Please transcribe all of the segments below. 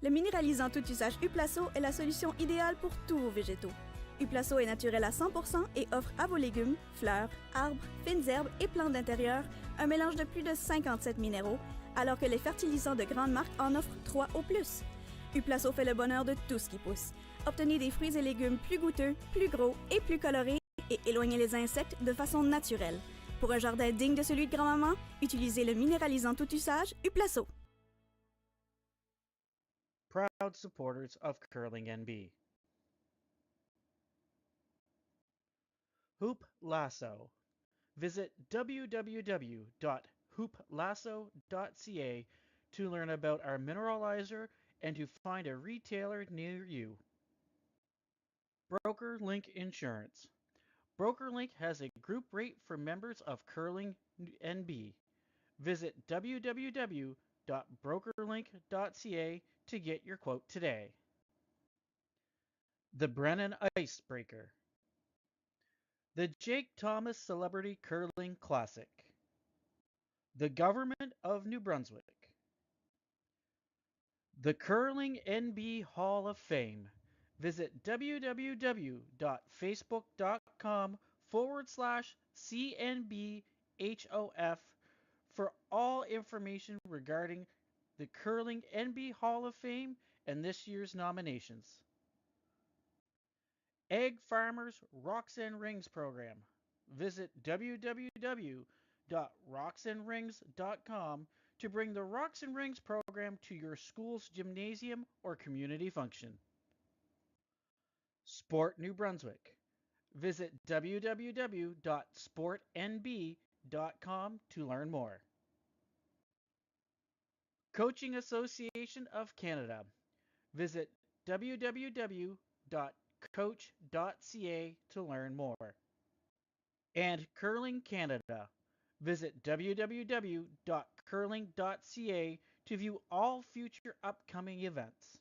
Le minéralisant tout usage Huplaso est la solution idéale pour tous vos végétaux. Huplaso est naturel à 100% et offre à vos légumes, fleurs, arbres, fines herbes et plantes d'intérieur un mélange de plus de 57 minéraux, alors que les fertilisants de grandes marques en offrent 3 au plus. Huplaso fait le bonheur de tout ce qui pousse. Obtenez des fruits et légumes plus goûteux, plus gros et plus colorés et éloignez les insectes de façon naturelle. Pour un jardin digne de celui de grand-maman, utilisez le minéralisant tout usage Huplaso. Proud supporters of Curling NB. Huplaso. Visit www.huplaso.ca to learn about our mineralizer and to find a retailer near you. BrokerLink Insurance. BrokerLink has a group rate for members of Curling NB. Visit www.brokerlink.ca to get your quote today. The Brennan Icebreaker. The Jake Thomas Celebrity Curling Classic. The Government of New Brunswick. The Curling NB Hall of Fame. Visit www.facebook.com/CNBHOF for all information regarding the Curling NB Hall of Fame and this year's nominations. Egg Farmers Rocks and Rings Program. Visit www.rocksandrings.com to bring the Rocks and Rings program to your school's gymnasium or community function. Sport New Brunswick. Visit www.sportnb.com to learn more. Coaching Association of Canada. Visit www.coach.ca to learn more. And Curling Canada. Visit www.curling.ca to view all future upcoming events.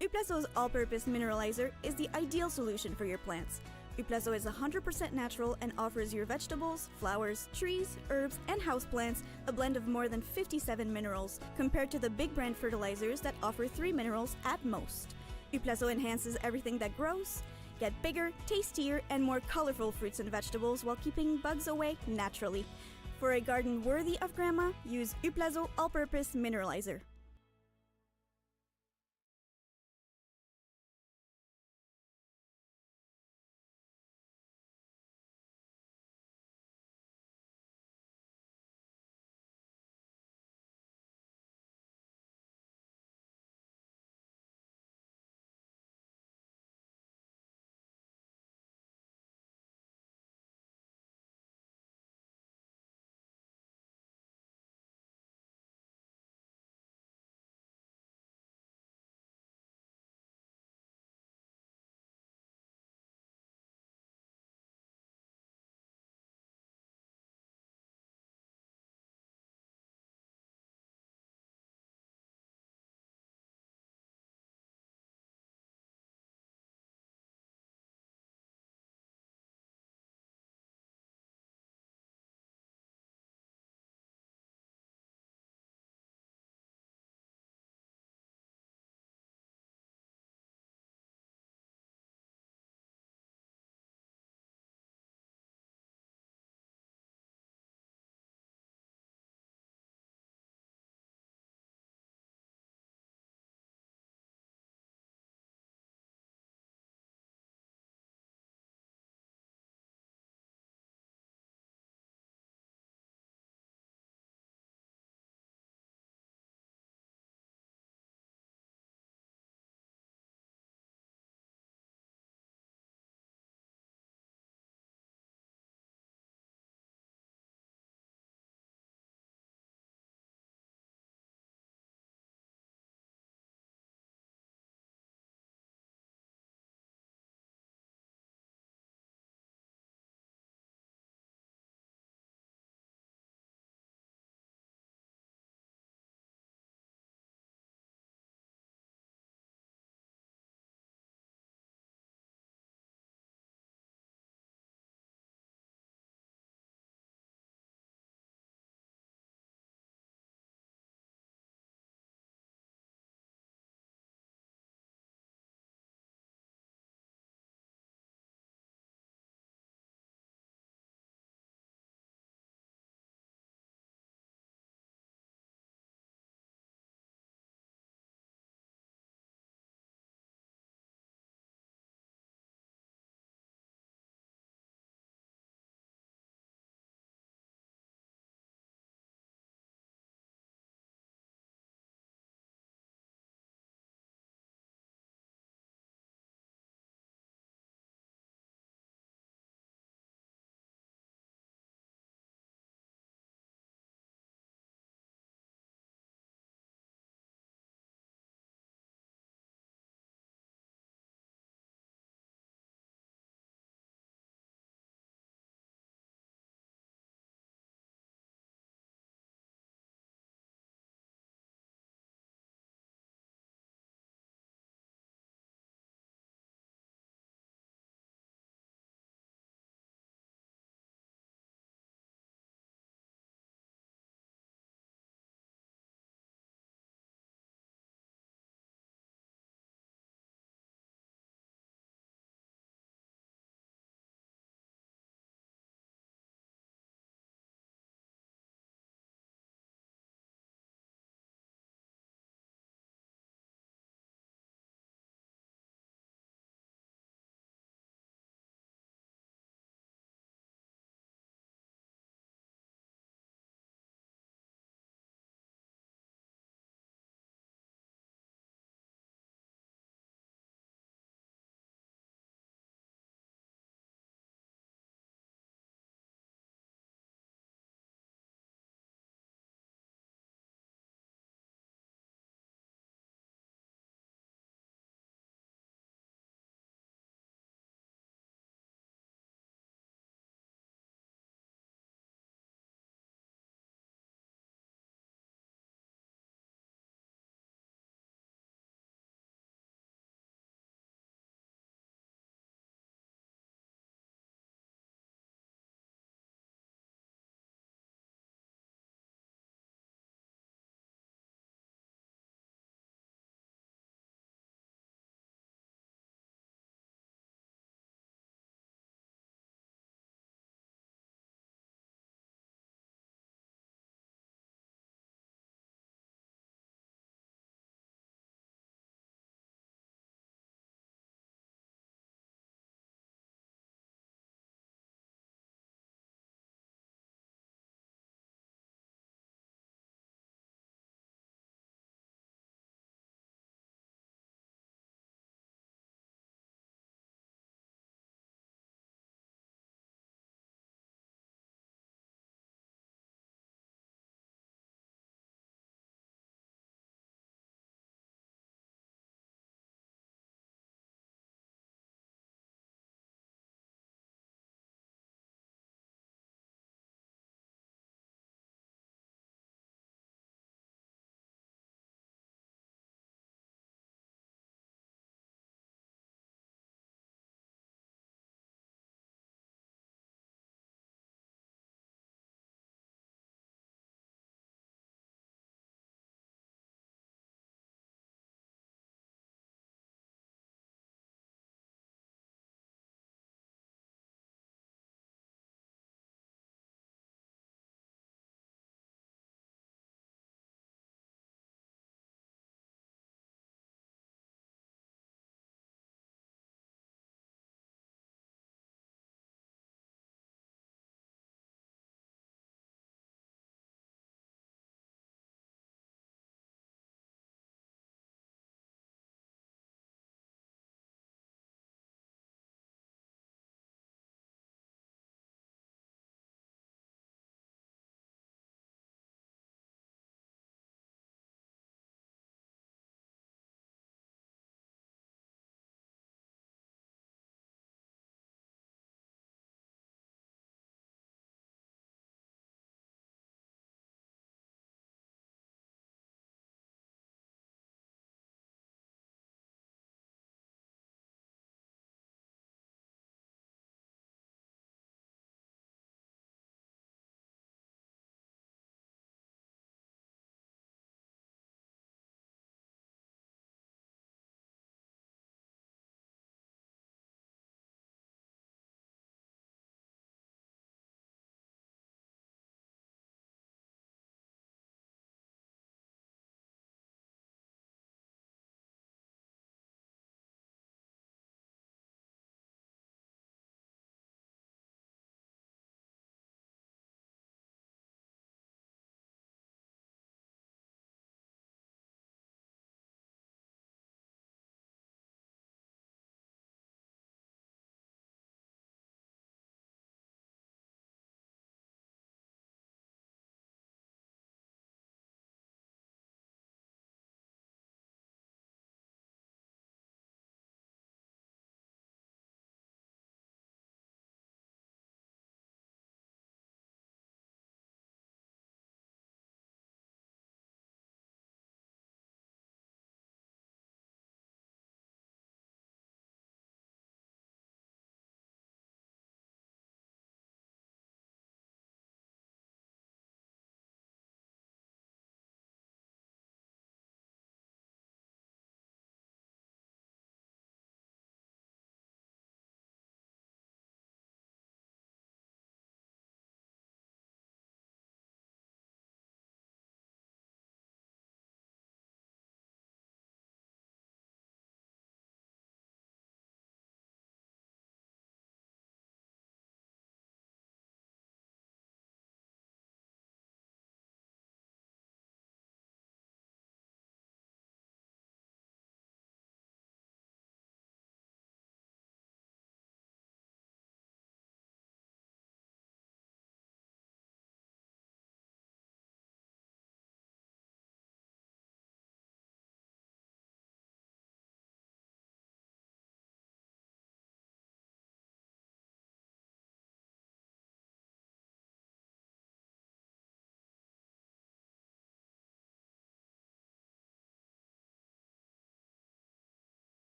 Huplaso's all-purpose mineralizer is the ideal solution for your plants. Huplaso is 100% natural and offers your vegetables, flowers, trees, herbs, and houseplants a blend of more than 57 minerals compared to the big brand fertilizers that offer 3 minerals at most. Huplaso enhances everything that grows. Get bigger, tastier, and more colorful fruits and vegetables while keeping bugs away naturally. For a garden worthy of Grandma, use Huplaso All-Purpose Mineralizer.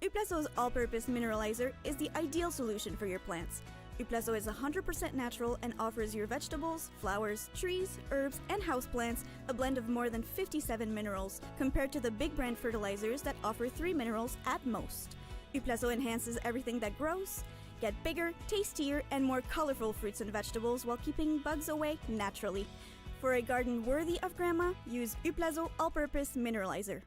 Huplaso's all-purpose mineralizer is the ideal solution for your plants. Huplaso is 100% natural and offers your vegetables, flowers, trees, herbs, and houseplants a blend of more than 57 minerals compared to the big brand fertilizers that offer 3 minerals at most. Huplaso enhances everything that grows. Get bigger, tastier, and more colorful fruits and vegetables while keeping bugs away naturally. For a garden worthy of grandma, use Huplaso all-purpose mineralizer.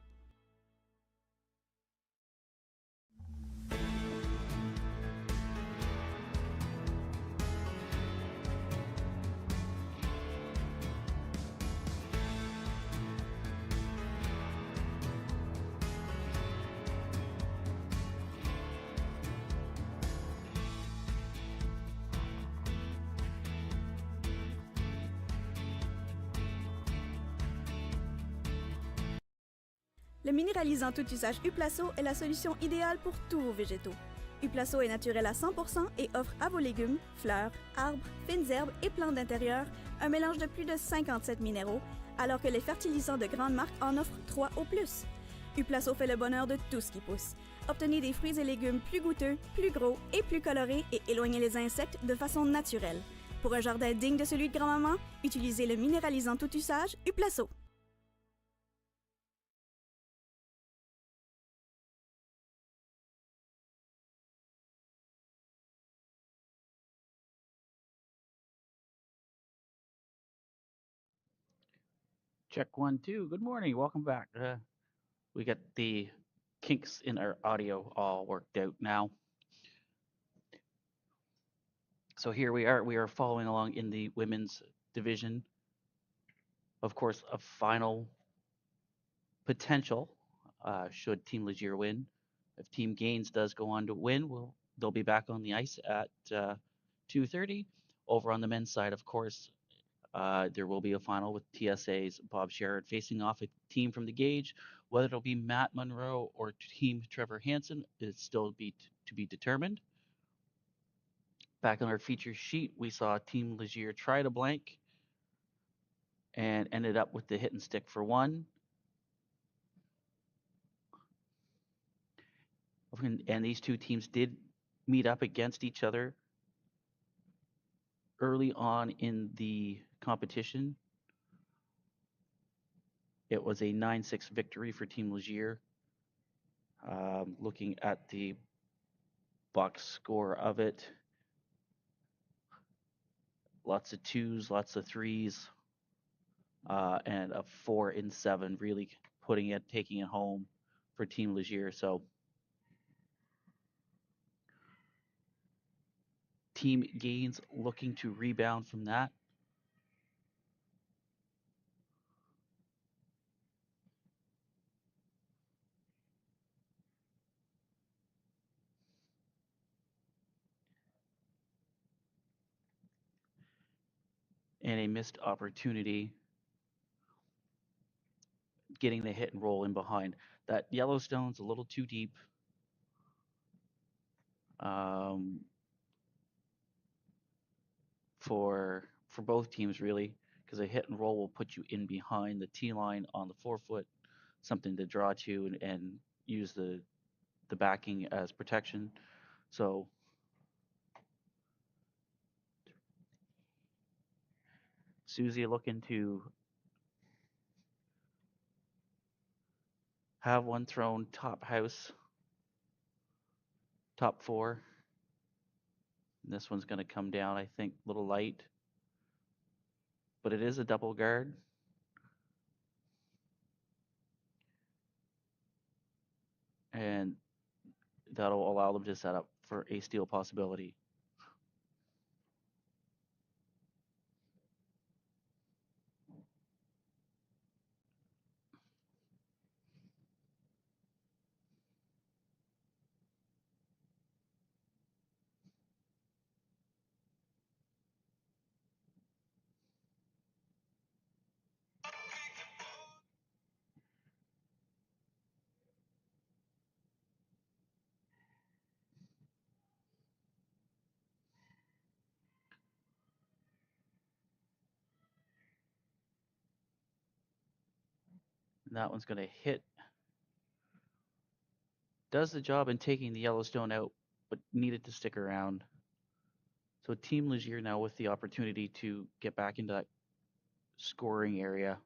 Le minéralisant tout usage Huplaso est la solution idéale pour tous vos végétaux. Huplaso est naturel à 100% et offre à vos légumes, fleurs, arbres, fines herbes et plantes d'intérieur un mélange de plus de 57 minéraux, alors que les fertilisants de grandes marques en offrent 3 au plus. Huplaso fait le bonheur de tout ce qui pousse. Obtenez des fruits et légumes plus goûteux, plus gros et plus colorés et éloignez les insectes de façon naturelle. Pour un jardin digne de celui de grand-maman, utilisez le minéralisant tout usage Huplaso. Check one, two. Good morning. Welcome back. We got the kinks in our audio all worked out now. So here we are. We are following along in the women's division. Of course, a final potential should Team Legier win. If Team Gaines does go on to win, they'll be back on the ice at 2:30. Over on the men's side, of course, there will be a final with TSA's Bob Sherrod facing off a team from the Gage. Whether it'll be Matt Monroe or Team Trevor Hansen is still to be determined. Back on our feature sheet, we saw Team Legier try to blank and ended up with the hit and stick for 1. And these two teams did meet up against each other early on in the competition. It was a 9-6 victory for Team Legier. Looking at the box score of it, lots of 2s, lots of 3s, and a 4 in 7, really taking it home for Team Legier. So Team Gaines looking to rebound from that. And a missed opportunity getting the hit and roll in behind. That Yellowstone's a little too deep. For both teams, really, because a hit and roll will put you in behind the tee line on the 4-foot, something to draw to and use the backing as protection. So Susie looking to have one thrown top house, top 4. And this one's going to come down, I think, a little light. But it is a double guard. And that'll allow them to set up for a steal possibility. And that one's going to hit does the job in taking the Yellowstone out, but needed to stick around. So Team Legier now with the opportunity to get back into that scoring area.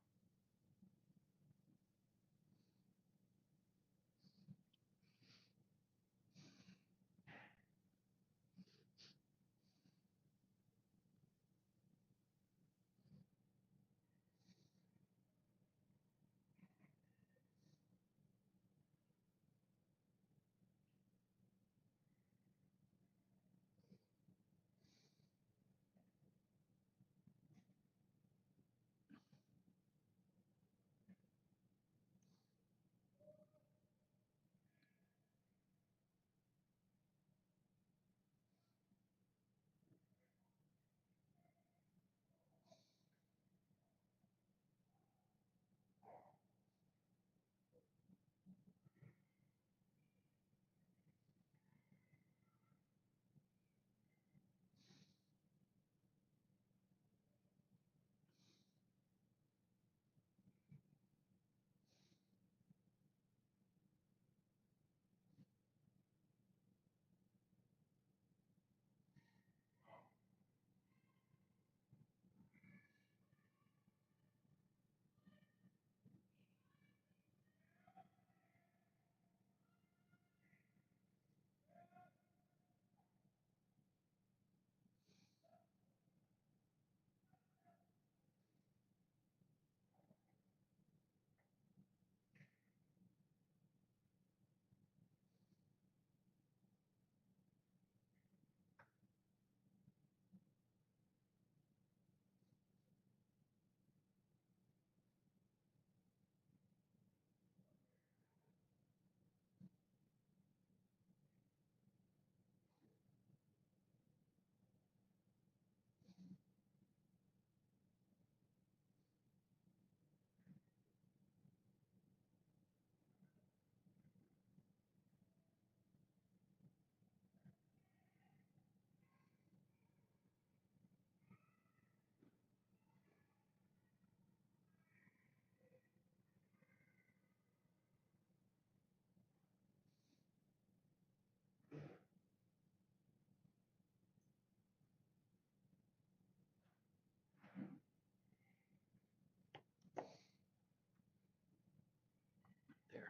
There.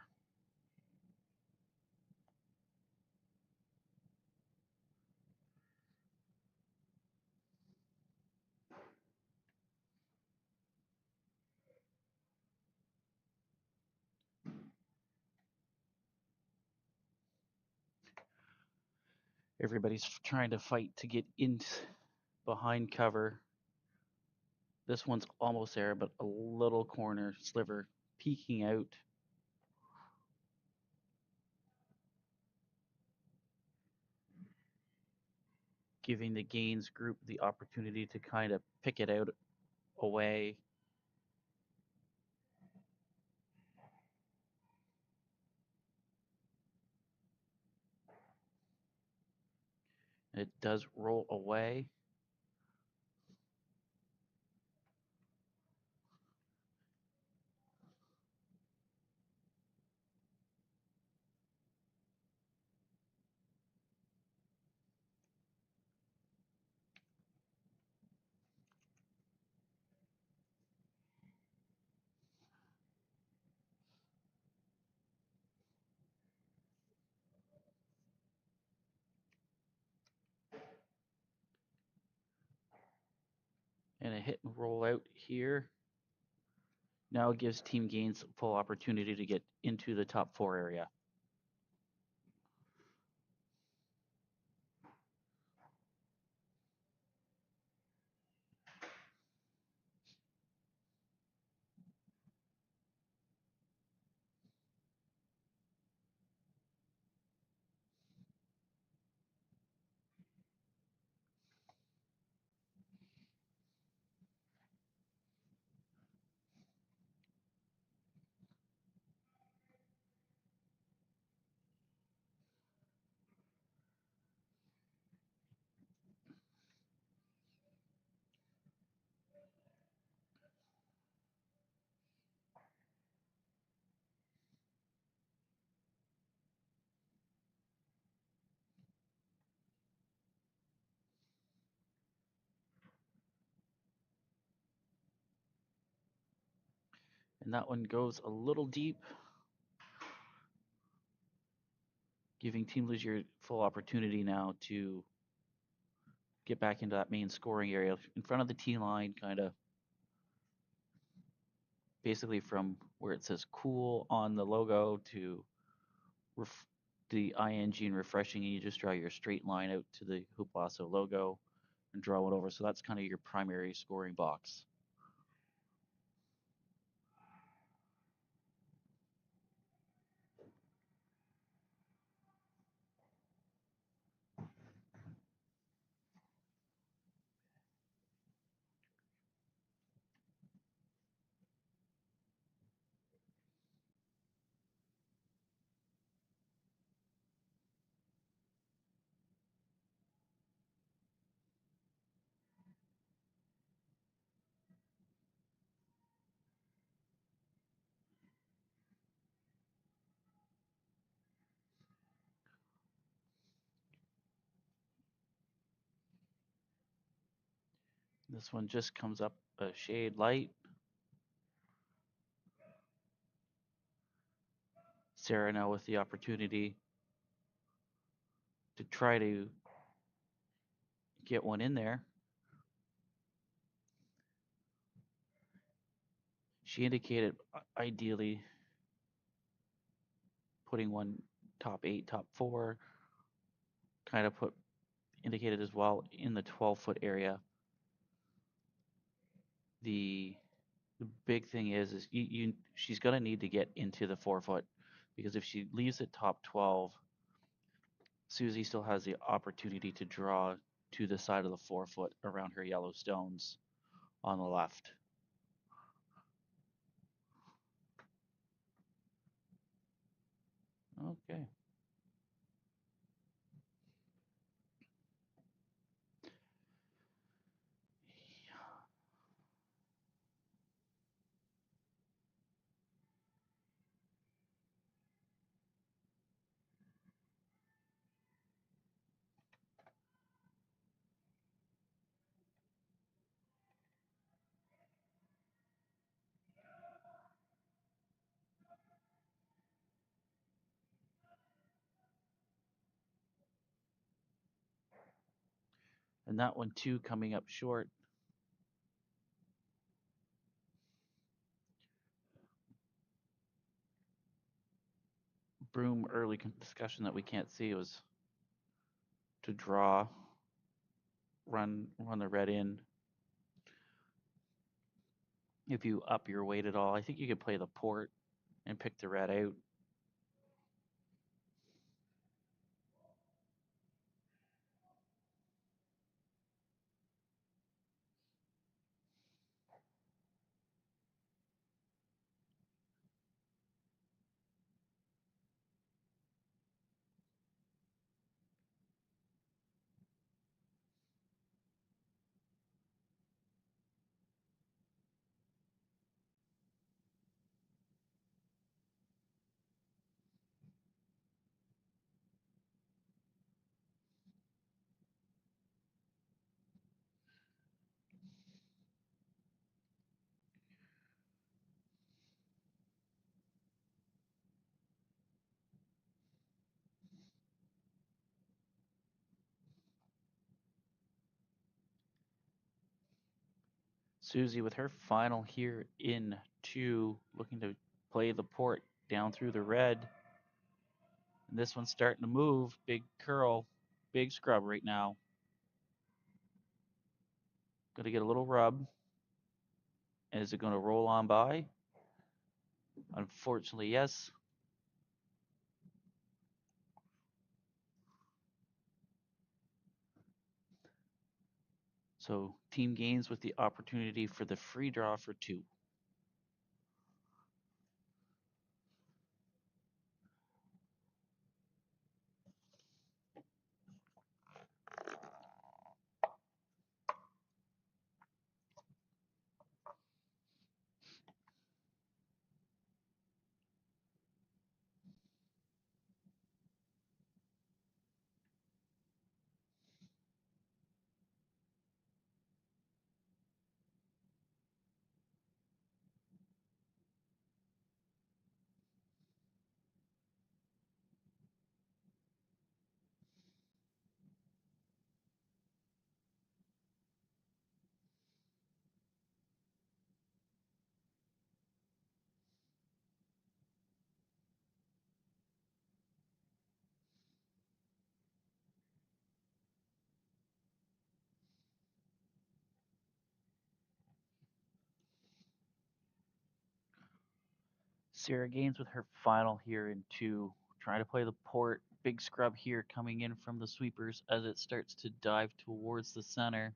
Everybody's trying to fight to get in behind cover. This one's almost there, but a little corner sliver peeking out. Giving the Gaines group the opportunity to kind of pick it out away. It does roll away. And a hit and roll out here. Now it gives Team Gaines full opportunity to get into the top 4 area. And that one goes a little deep, giving Team Ligier full opportunity now to get back into that main scoring area in front of the tee line, kind of basically from where it says cool on the logo to the ing and refreshing, and you just draw your straight line out to the Huplaso logo and draw it over. So that's kind of your primary scoring box. This one just comes up a shade light. Sarah now with the opportunity to try to get one in there. She indicated ideally putting one top 8, top 4, kind of indicated as well in the 12-foot area. The big thing is she's going to need to get into the 4-foot, because if she leaves it top 12, Susie still has the opportunity to draw to the side of the 4-foot around her yellow stones on the left. Okay. And that one too coming up short. Broom early discussion that we can't see was to draw, run the red in. If you up your weight at all, I think you could play the port and pick the red out. Susie with her final here in 2, looking to play the port down through the red. And this one's starting to move. Big curl, big scrub right now. Going to get a little rub. Is it going to roll on by? Unfortunately, yes. So team gains with the opportunity for the free draw for 2. Sarah Gaines with her final here in two, trying to play the port. Big scrub here coming in from the sweepers as it starts to dive towards the center.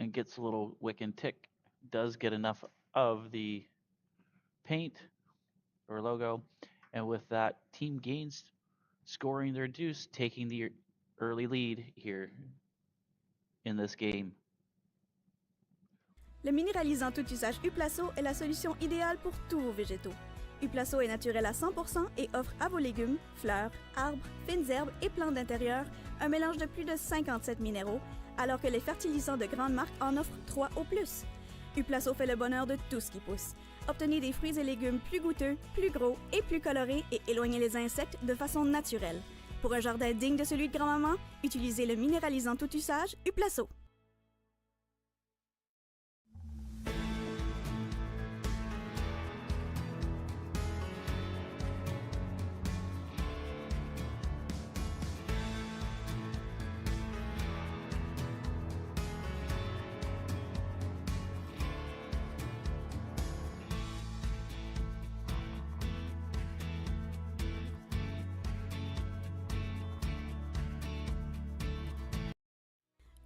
And gets a little wick and tick. Does get enough of the paint or logo. And with that, Team Gaines scoring their deuce, taking the early lead here in this game. Le minéralisant tout usage Huplaso est la solution idéale pour tous vos végétaux. Huplaso est naturel à 100% et offre à vos légumes, fleurs, arbres, fines herbes et plantes d'intérieur un mélange de plus de 57 minéraux, alors que les fertilisants de grandes marques en offrent 3 au plus. Huplaso fait le bonheur de tout ce qui pousse. Obtenez des fruits et légumes plus goûteux, plus gros et plus colorés et éloignez les insectes de façon naturelle. Pour un jardin digne de celui de grand-maman, utilisez le minéralisant tout usage Huplaso.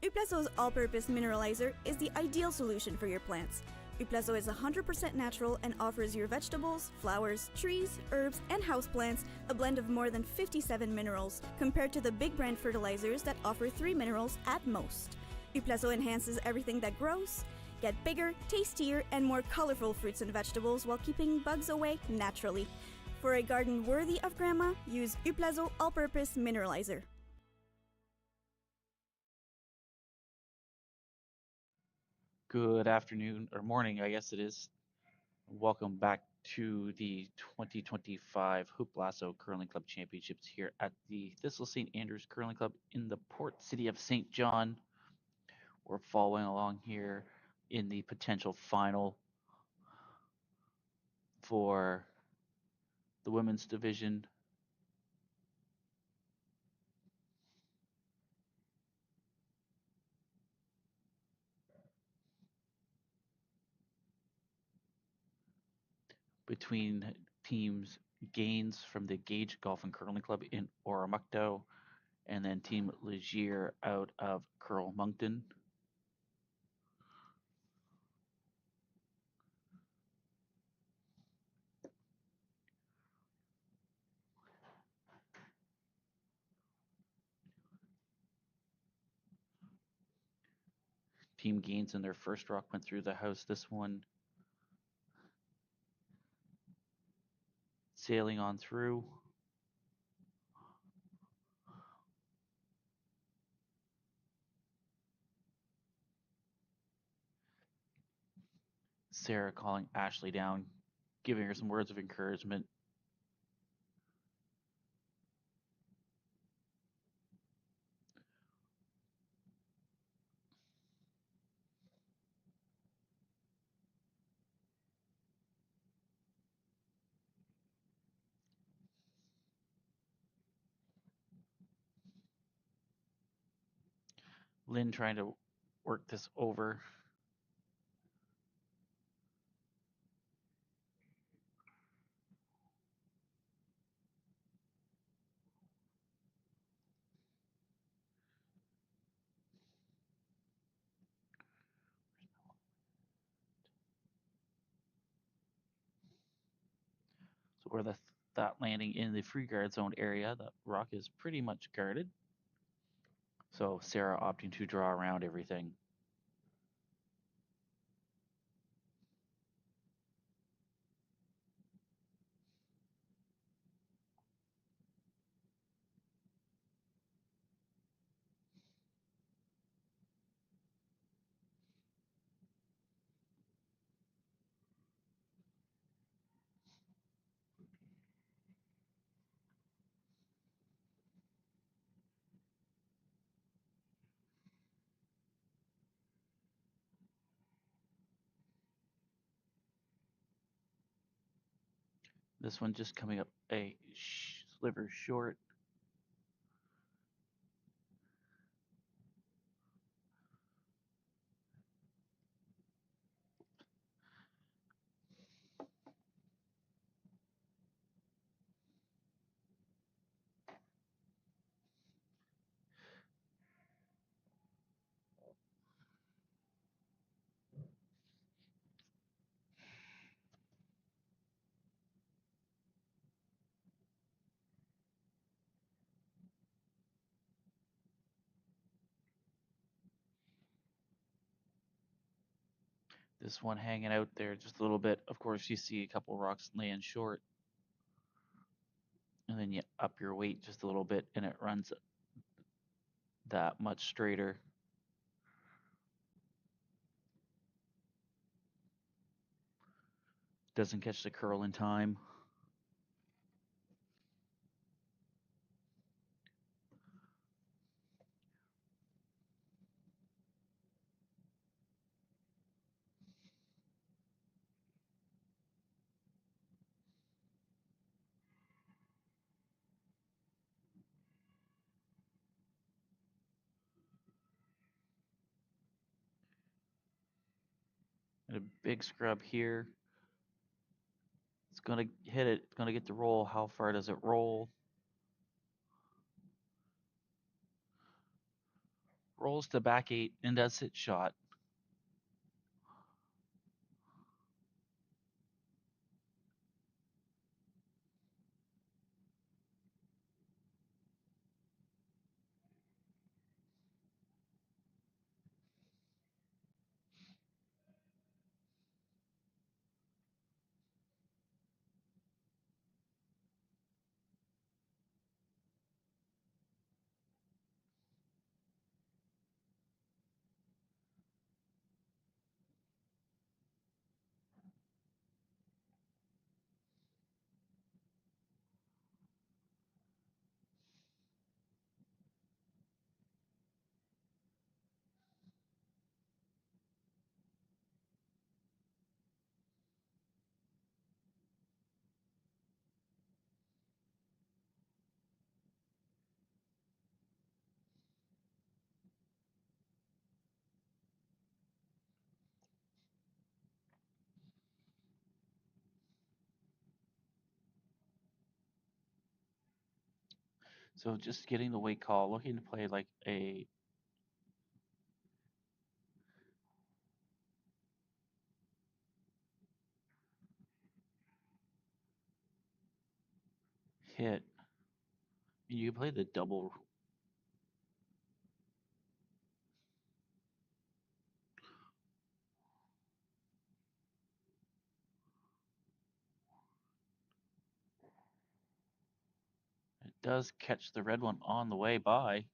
Huplaso's all-purpose mineralizer is the ideal solution for your plants. Huplaso is 100% natural and offers your vegetables, flowers, trees, herbs, and houseplants a blend of more than 57 minerals compared to the big brand fertilizers that offer 3 minerals at most. Huplaso enhances everything that grows. Get bigger, tastier, and more colorful fruits and vegetables while keeping bugs away naturally. For a garden worthy of grandma, use Huplaso all-purpose mineralizer. Good afternoon, or morning, I guess it is. Welcome back to the 2025 Huplaso Curling Club Championships here at the Thistle St. Andrews Curling Club in the port city of St. John. We're following along here in the potential final for the women's division. Between teams Gaines from the Gage Golf and Curling Club in Oromocto and then Team Legier out of Curl Moncton. Team Gaines in their first rock went through the house. This one sailing on through. Sarah calling Ashley down, giving her some words of encouragement. Lynn trying to work this over. So where that landing in the free guard zone area, that rock is pretty much guarded. So Sarah opting to draw around everything. This one just coming up a sliver short. This one hanging out there just a little bit. Of course, you see a couple rocks laying short, and then you up your weight just a little bit, and it runs that much straighter. Doesn't catch the curl in time. And a big scrub here. It's gonna hit it. It's gonna get the roll. How far does it roll? Rolls to back 8 and does hit shot. So just getting the weight call, looking to play like a hit. You can play the double. It does catch the red one on the way by.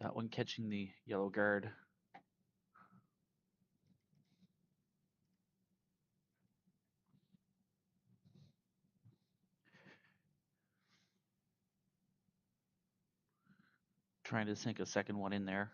That one catching the yellow guard. Trying to sink a second one in there.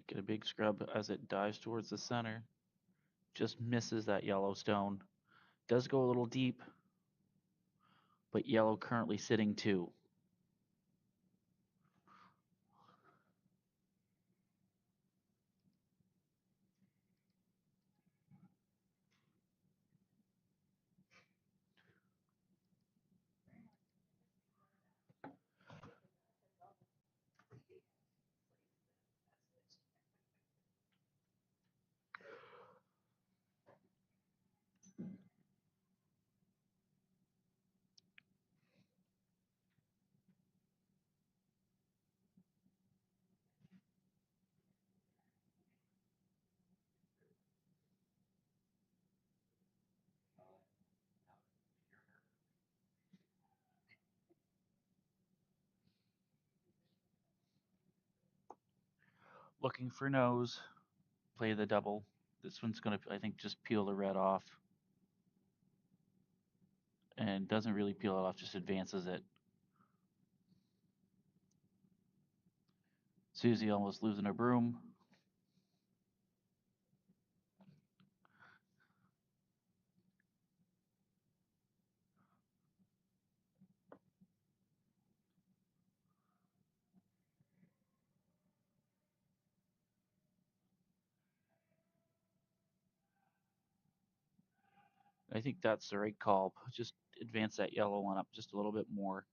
Get a big scrub as it dives towards the center. Just misses that yellow stone. Does go a little deep, but yellow currently sitting 2. Looking for nose. Play the double. This one's going to, I think, just peel the red off. And doesn't really peel it off, just advances it. Susie almost losing her broom. I think that's the right call. Just advance that yellow one up just a little bit more.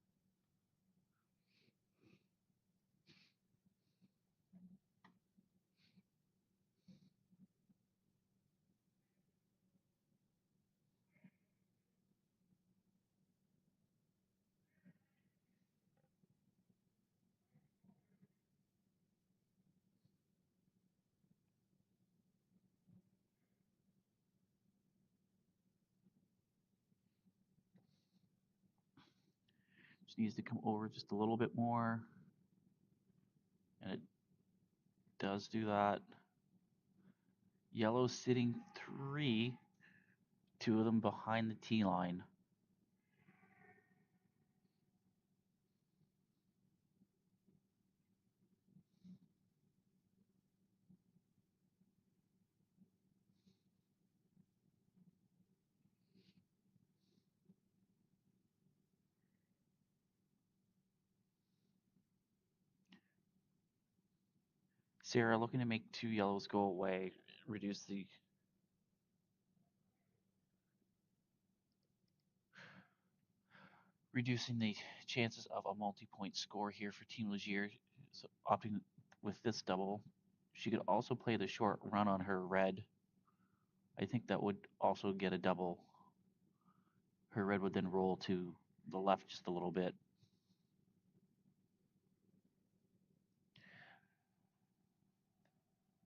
Just needs to come over just a little bit more. And it does do that. Yellow sitting 3, 2 of them behind the tee line. Sarah looking to make 2 yellows go away, reduce the reducing the chances of a multi-point score here for Team Legier. So opting with this double, she could also play the short run on her red. I think that would also get a double. Her red would then roll to the left just a little bit.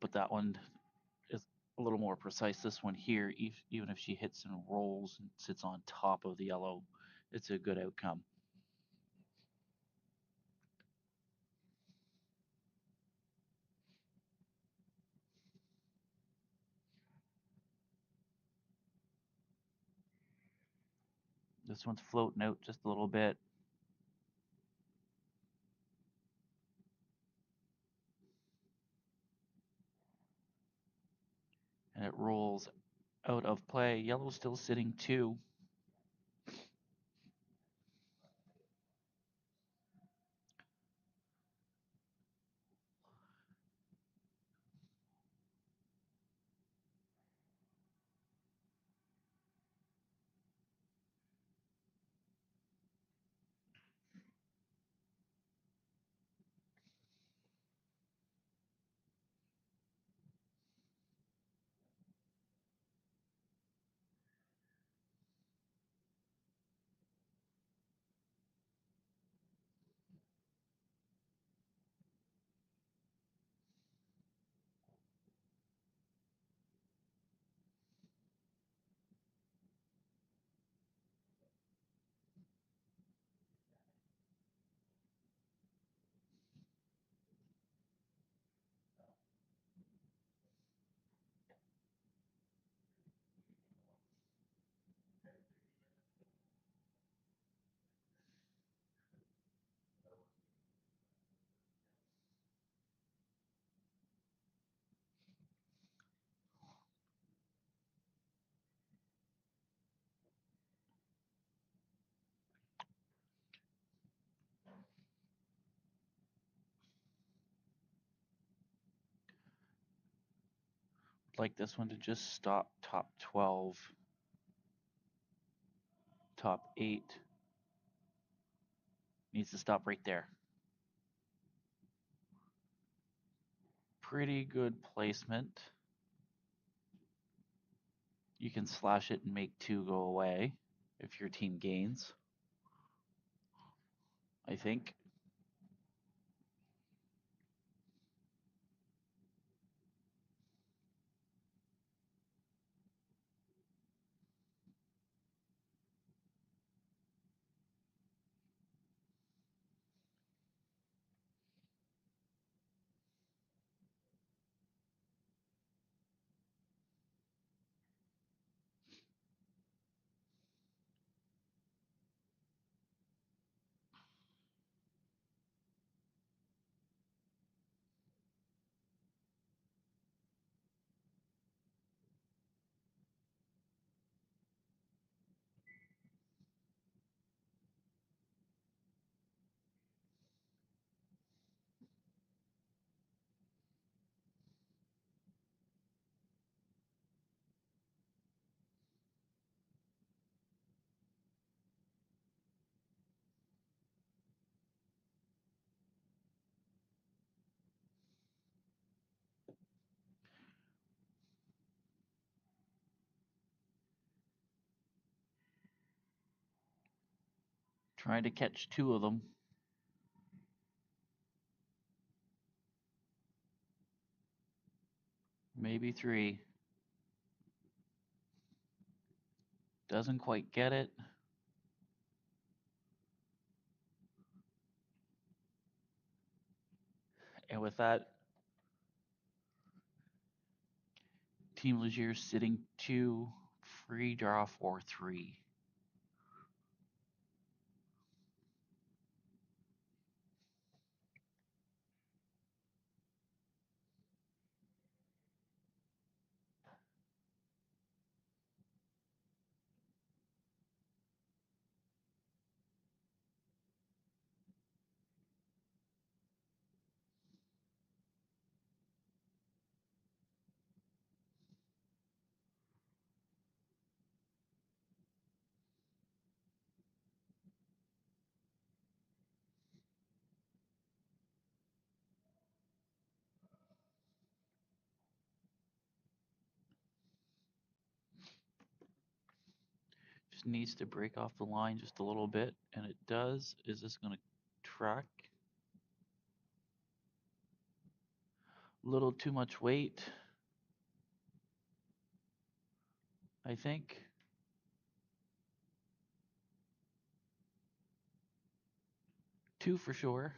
But that one is a little more precise. This one here, even if she hits and rolls and sits on top of the yellow, it's a good outcome. This one's floating out just a little bit. And it rolls out of play. Yellow's still sitting 2. Like this one to just stop top 12, top 8. Needs to stop right there. Pretty good placement. You can slash it and make 2 go away if your team gains, I think. Trying to catch two of them. Maybe three. Doesn't quite get it. And with that, Team Leger sitting two, free draw for three. Just needs to break off the line just a little bit, and it does. Is this going to track? A little too much weight, I think. Two for sure.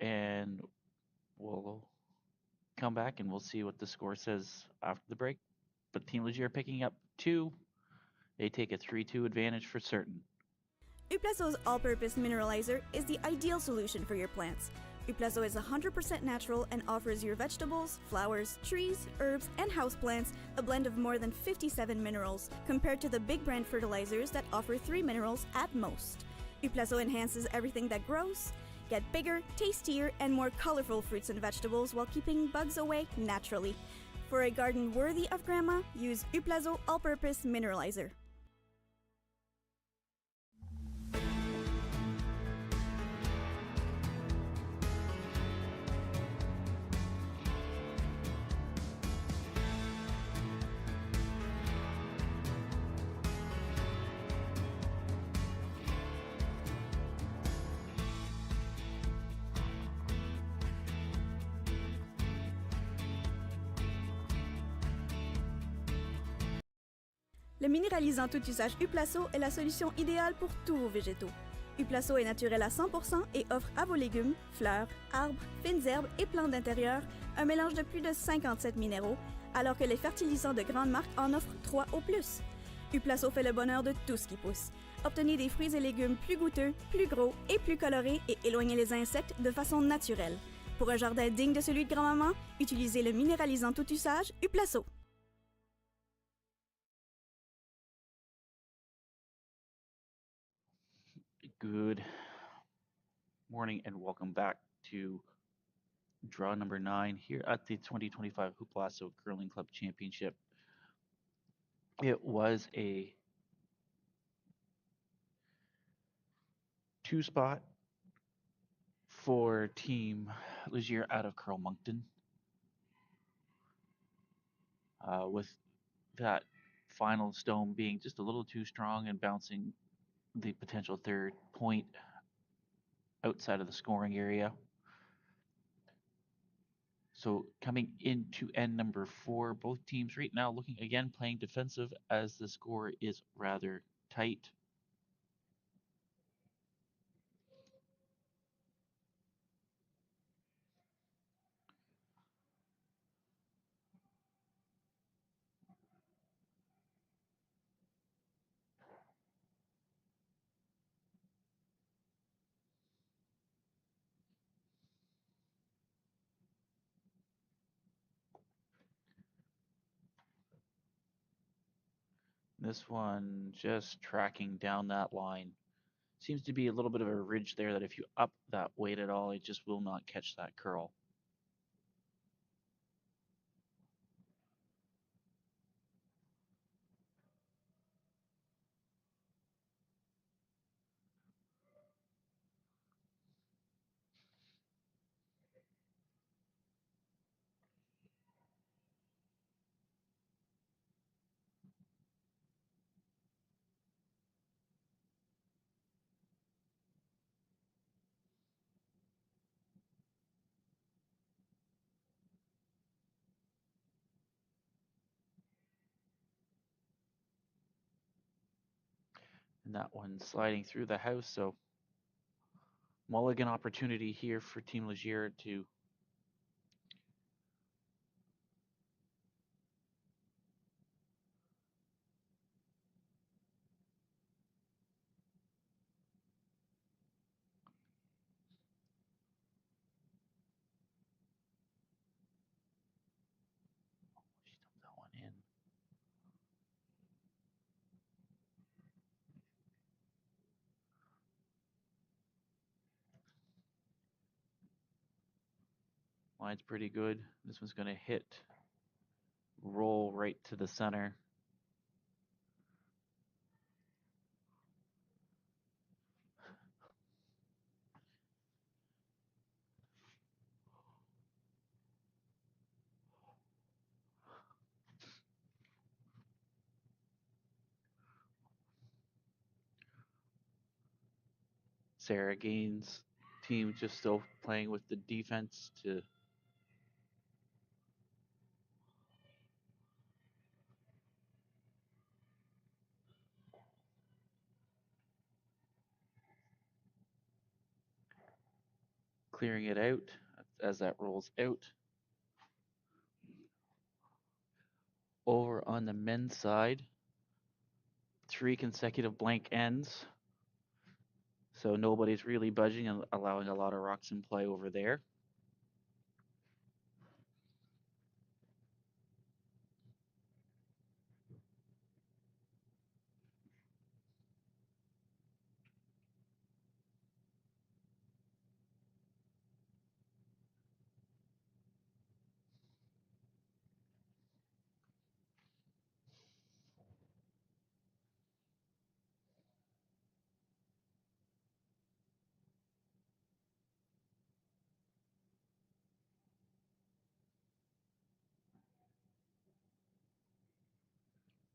And we'll come back and we'll see what the score says after the break. But Team Leger picking up two. They take a 3-2 advantage for certain. Huplaso's all-purpose mineralizer is the ideal solution for your plants. Huplaso is 100% natural and offers your vegetables, flowers, trees, herbs, and houseplants a blend of more than 57 minerals, compared to the big brand fertilizers that offer 3 minerals at most. Huplaso enhances everything that grows. Get bigger, tastier, and more colorful fruits and vegetables while keeping bugs away naturally. For a garden worthy of grandma, use Huplaso all-purpose mineralizer. Le minéralisant tout usage Huplaso est la solution idéale pour tous vos végétaux. Huplaso est naturel à 100% et offre à vos légumes, fleurs, arbres, fines herbes et plantes d'intérieur un mélange de plus de 57 minéraux, alors que les fertilisants de grandes marques en offrent 3 au plus. Huplaso fait le bonheur de tout ce qui pousse. Obtenez des fruits et légumes plus goûteux, plus gros et plus colorés et éloignez les insectes de façon naturelle. Pour un jardin digne de celui de grand-maman, utilisez le minéralisant tout usage Huplaso. Good morning and welcome back to draw number 9 here at the 2025 Huplaso Curling Club Championship. It was a 2-spot for Team Leger out of Moncton. With that final stone being just a little too strong and bouncing the potential third point outside of the scoring area. So coming into end number 4, both teams right now looking again playing defensive as the score is rather tight. This one just tracking down that line. Seems to be a little bit of a ridge there that if you up that weight at all, it just will not catch that curl. And that one sliding through the house. So mulligan opportunity here for Team Legier to dump that one in. Line's pretty good. This one's going to hit, roll right to the center. Sarah Gaines' team just still playing with the defense to clearing it out as that rolls out. Over on the men's side, 3 consecutive blank ends. So nobody's really budging and allowing a lot of rocks in play over there.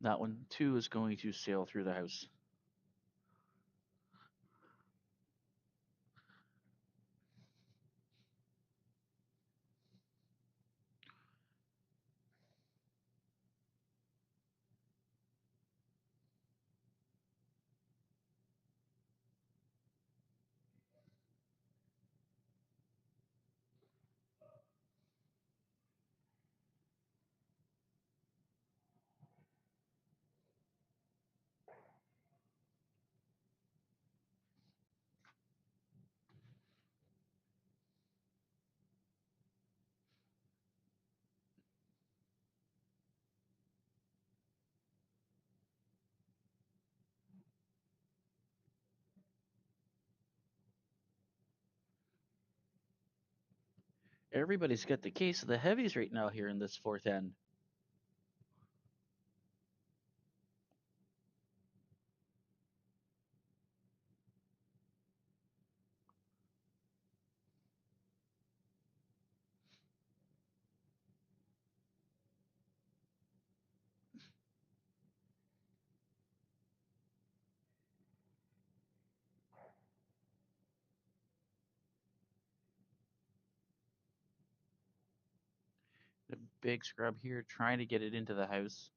That one too is going to sail through the house. Everybody's got the case of the heavies right now here in this fourth end. A big scrub here, trying to get it into the house.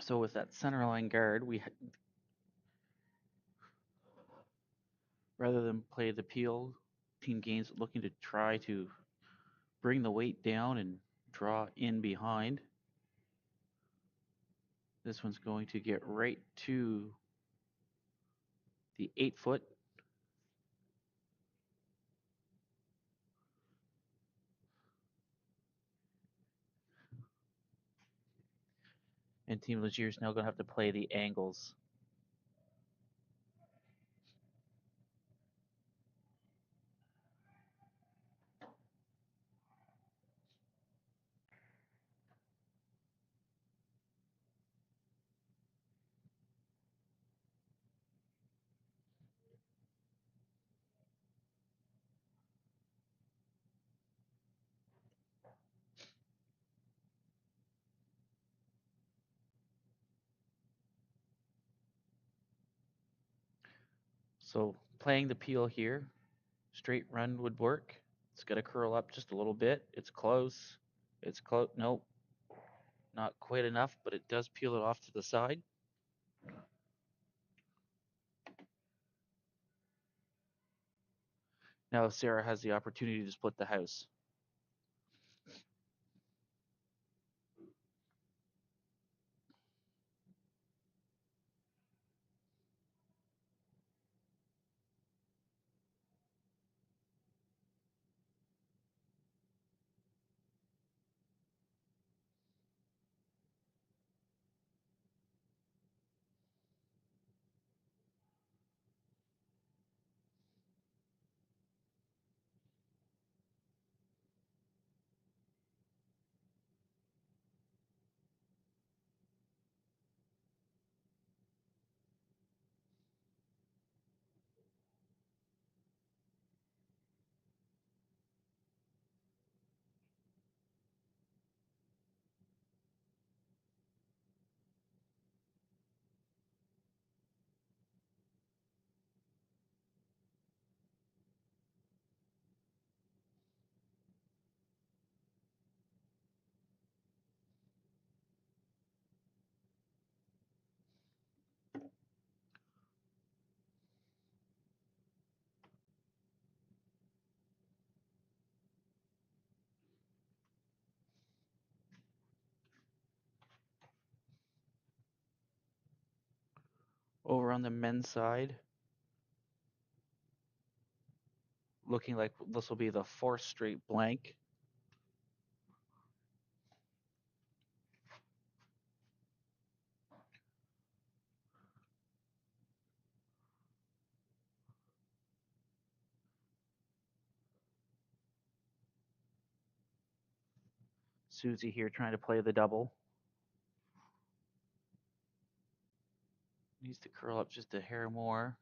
So with that center line guard, rather than play the peel, Team Gaines looking to try to bring the weight down and draw in behind. This one's going to get right to the 8-foot. And Team Legier is now going to have to play the angles. So playing the peel here, straight run would work. It's got to curl up just a little bit. It's close. It's close. Nope, not quite enough, but it does peel it off to the side. Now Sarah has the opportunity to split the house. Over on the men's side, looking like this will be the fourth straight blank. Susie here trying to play the double. Needs to curl up just a hair more.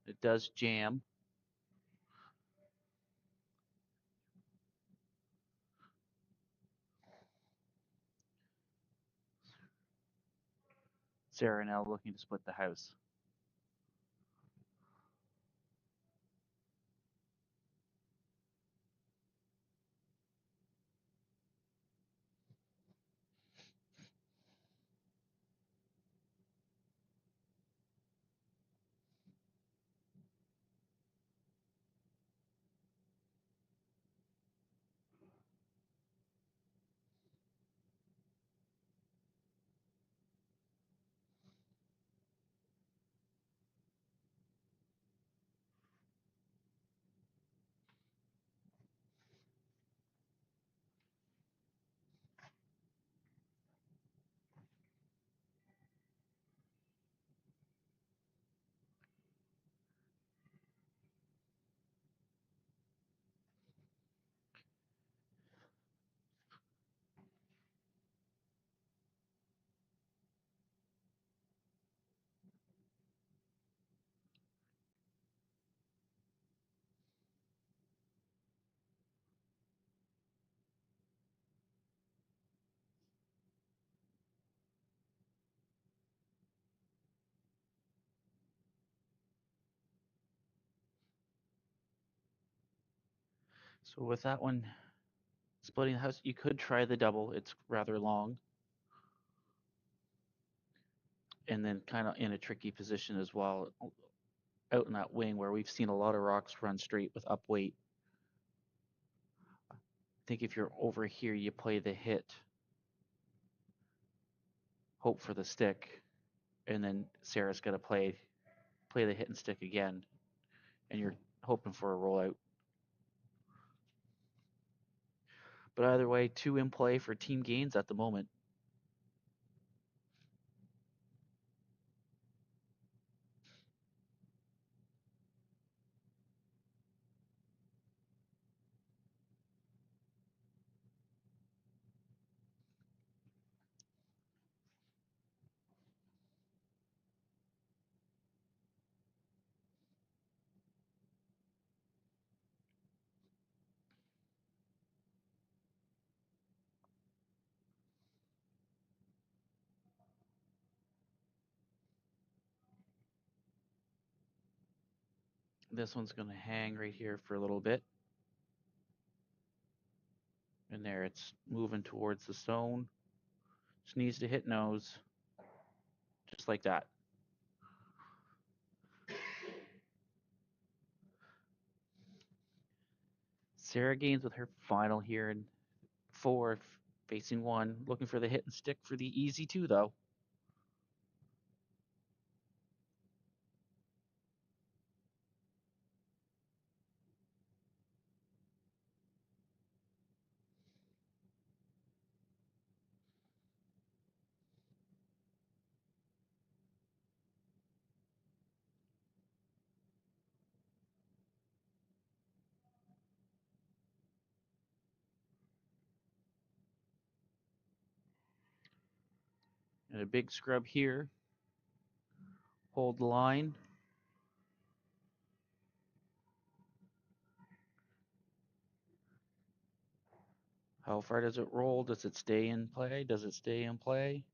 It does jam. Sarah now looking to split the house. So with that one, splitting the house, you could try the double. It's rather long. And then kind of in a tricky position as well, out in that wing where we've seen a lot of rocks run straight with up weight. I think if you're over here, you play the hit, hope for the stick, and then Sarah's got to play the hit and stick again, and you're hoping for a rollout. But either way, two in play for team gains at the moment. This one's going to hang right here for a little bit. And there, it's moving towards the stone. Just needs to hit nose. Just like that. Sarah Gaines with her final here in 4, facing 1. Looking for the hit and stick for the easy 2, though. And a big scrub here. Hold the line. How far does it roll? Does it stay in play? Does it stay in play?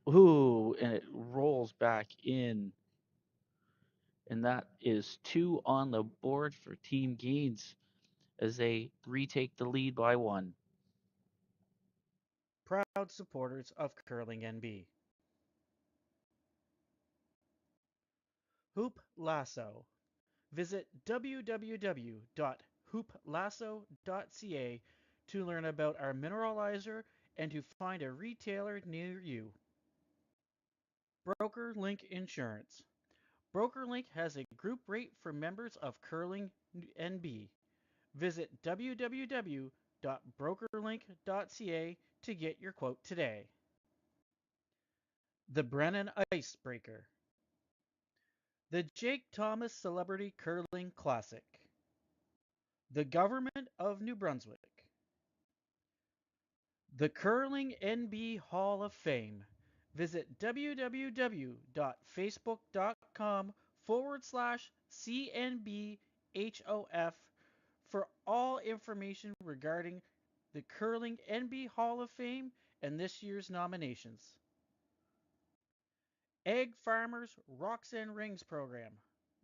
Ooh, and it rolls back in. And that is 2 on the board for Team Gaines as they retake the lead by 1. Proud supporters of Curling NB. Huplaso. Visit www.huplaso.ca to learn about our mineralizer and to find a retailer near you. BrokerLink Insurance. BrokerLink has a group rate for members of Curling NB. Visit www.brokerlink.ca to get your quote today. The Brennan Icebreaker. The Jake Thomas Celebrity Curling Classic. The Government of New Brunswick. The Curling NB Hall of Fame. Visit www.facebook.com/CNBHOF for all information regarding the Curling NB Hall of Fame and this year's nominations. Egg Farmers Rocks and Rings Program.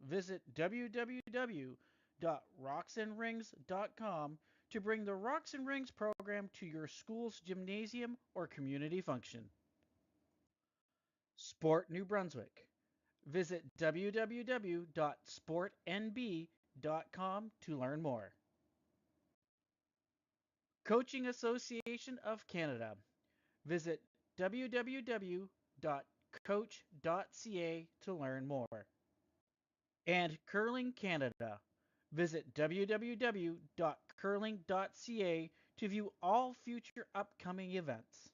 Visit www.rocksandrings.com to bring the Rocks and Rings program to your school's gymnasium or community function. Sport New Brunswick. Visit www.sportnb.com to learn more. Coaching Association of Canada. Visit www.coach.ca to learn more. And Curling Canada. Visit www.curling.ca to view all future upcoming events.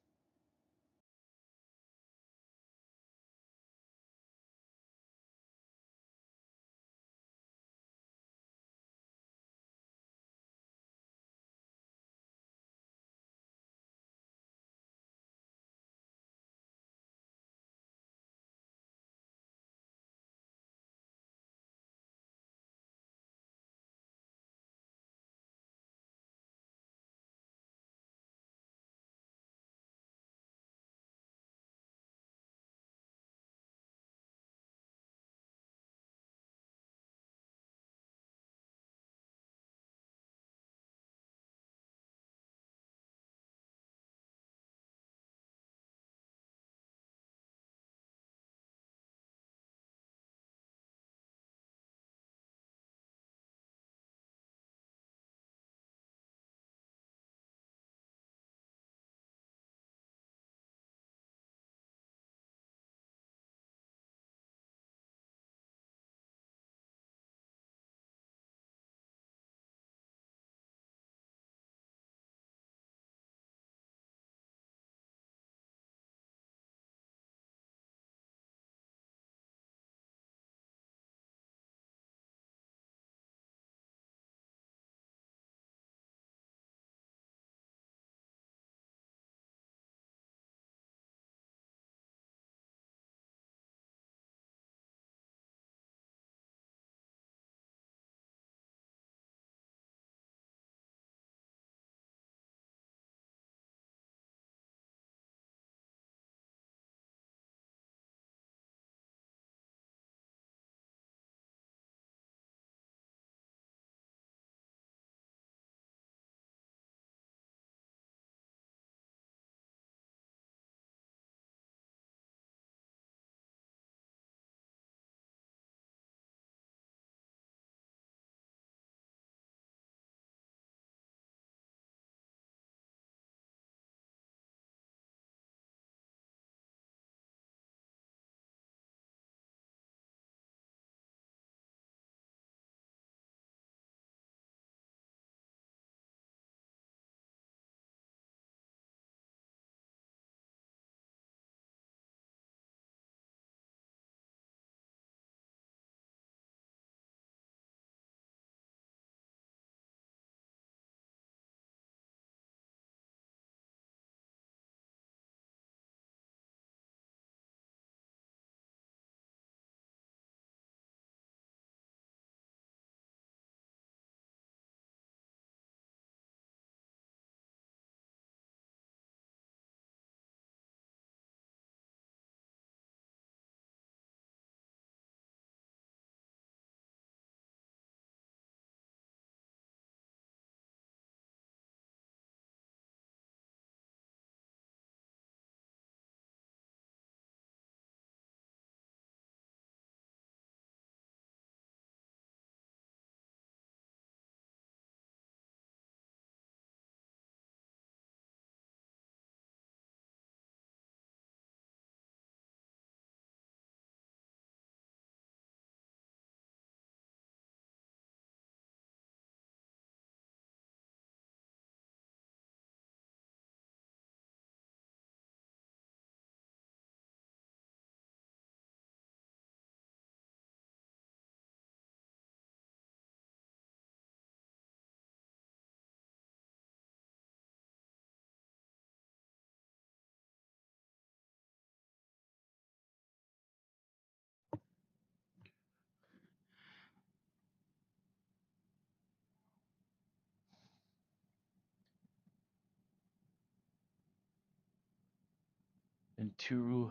And 2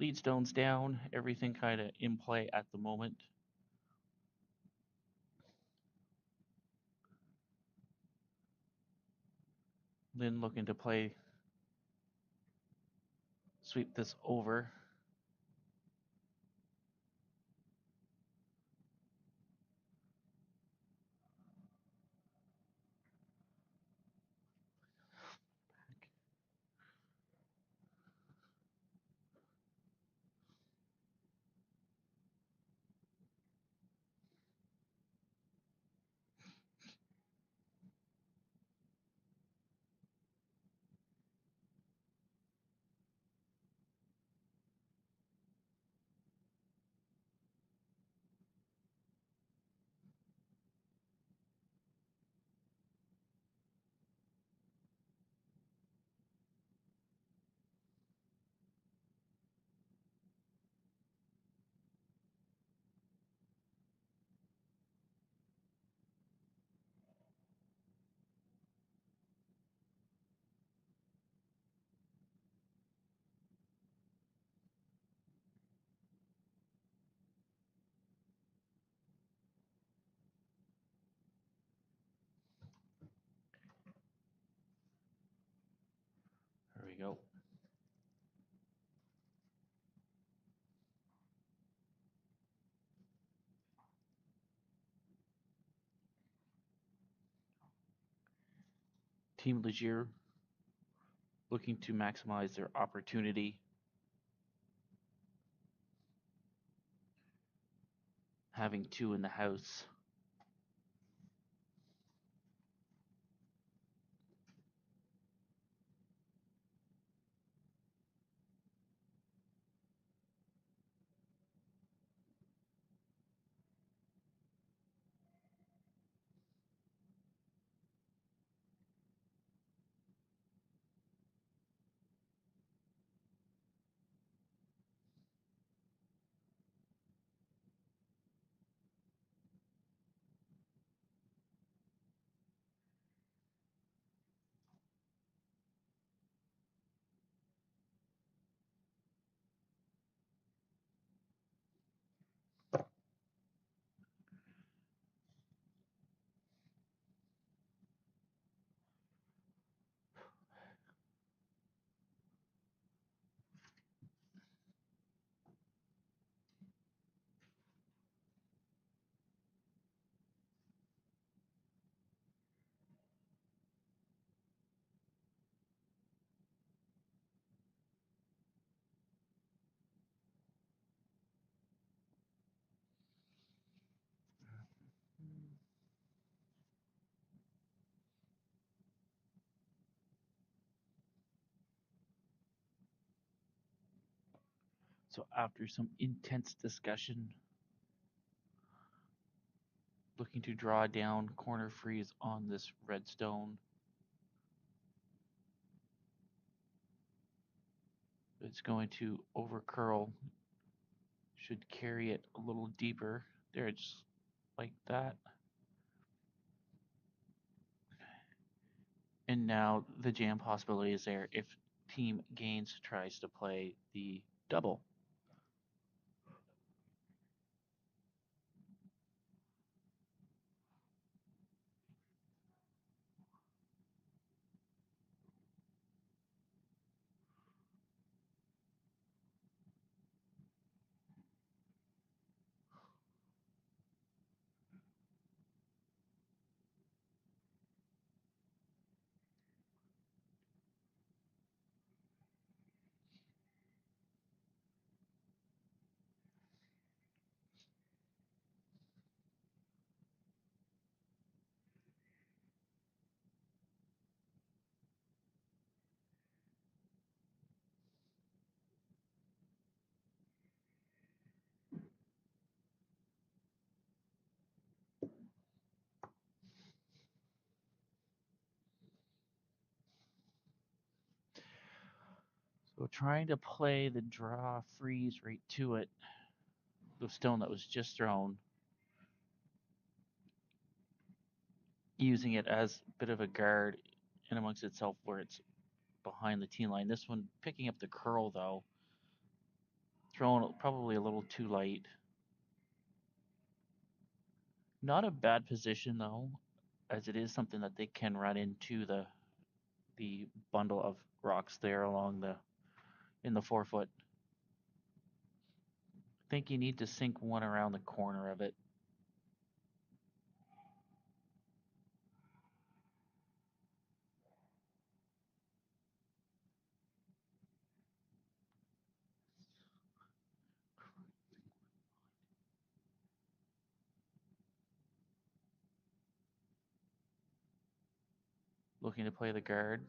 lead stones down, everything kind of in play at the moment. Lynn looking to sweep this over. There we go. Team Legier looking to maximize their opportunity. Having 2 in the house. So after some intense discussion, looking to draw down corner freeze on this redstone. It's going to overcurl. Should carry it a little deeper. There, just like that. And now the jam possibility is there if Team Gaines tries to play the double. So trying to play the draw freeze right to it, the stone that was just thrown, using it as a bit of a guard in amongst itself where it's behind the teen line. This one picking up the curl though, thrown probably a little too light. Not a bad position though, as it is something that they can run into the bundle of rocks there along the in the 4 foot. I think you need to sink one around the corner of it. Looking to play the guard.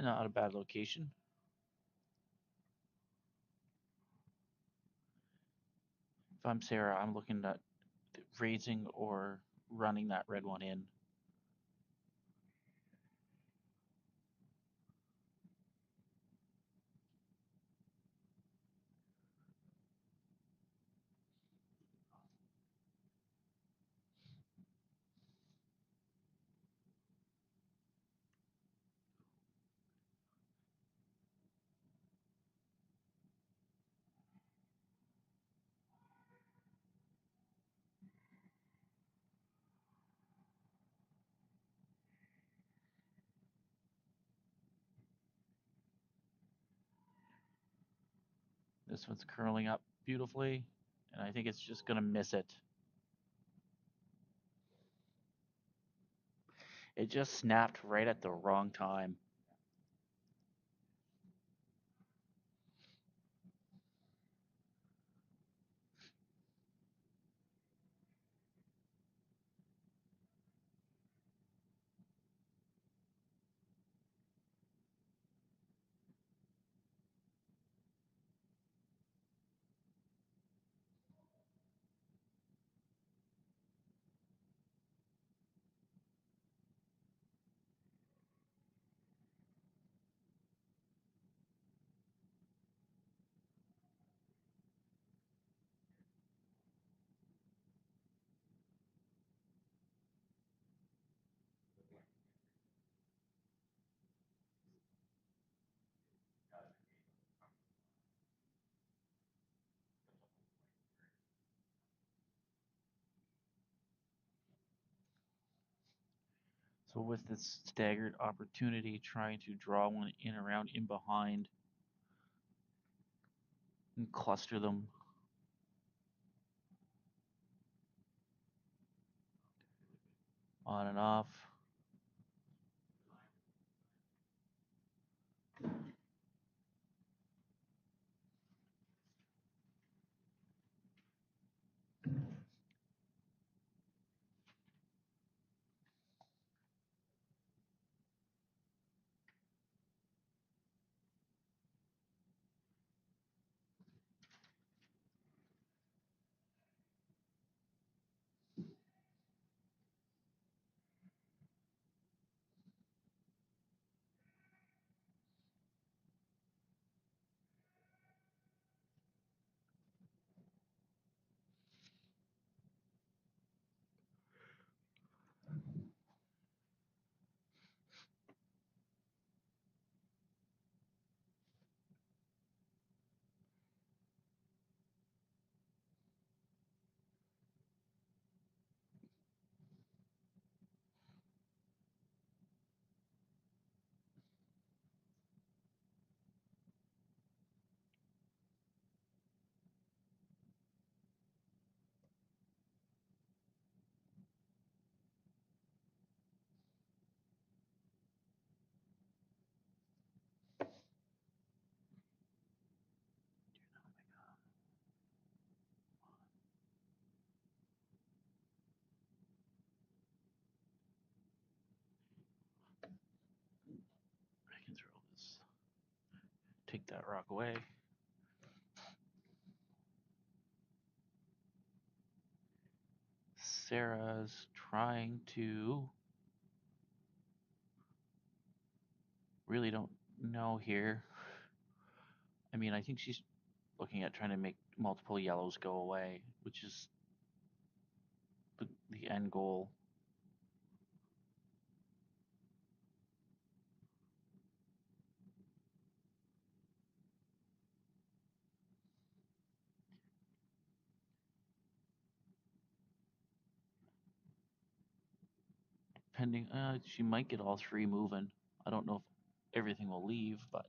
Not a bad location. If I'm Sarah, I'm looking at raising or running that red one in. This one's curling up beautifully, and I think it's just going to miss it. It just snapped right at the wrong time. So with this staggered opportunity, trying to draw one in around in behind and cluster them. On and off. that rock away. Sarah's trying to. Really don't know here. I mean, I think she's looking at trying to make multiple yellows go away, which is the end goal. Pending, she might get all three moving. I don't know if everything will leave, but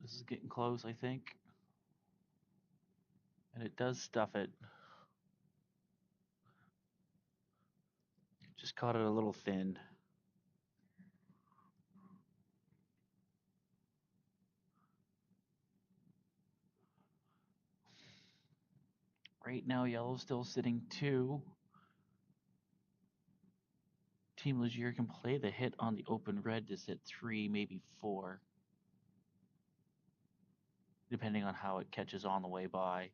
this is getting close, I think. And it does stuff it. Just caught it a little thin. Right now, yellow's still sitting 2. Team Legier can play the hit on the open red to sit 3, maybe 4, depending on how it catches on the way by.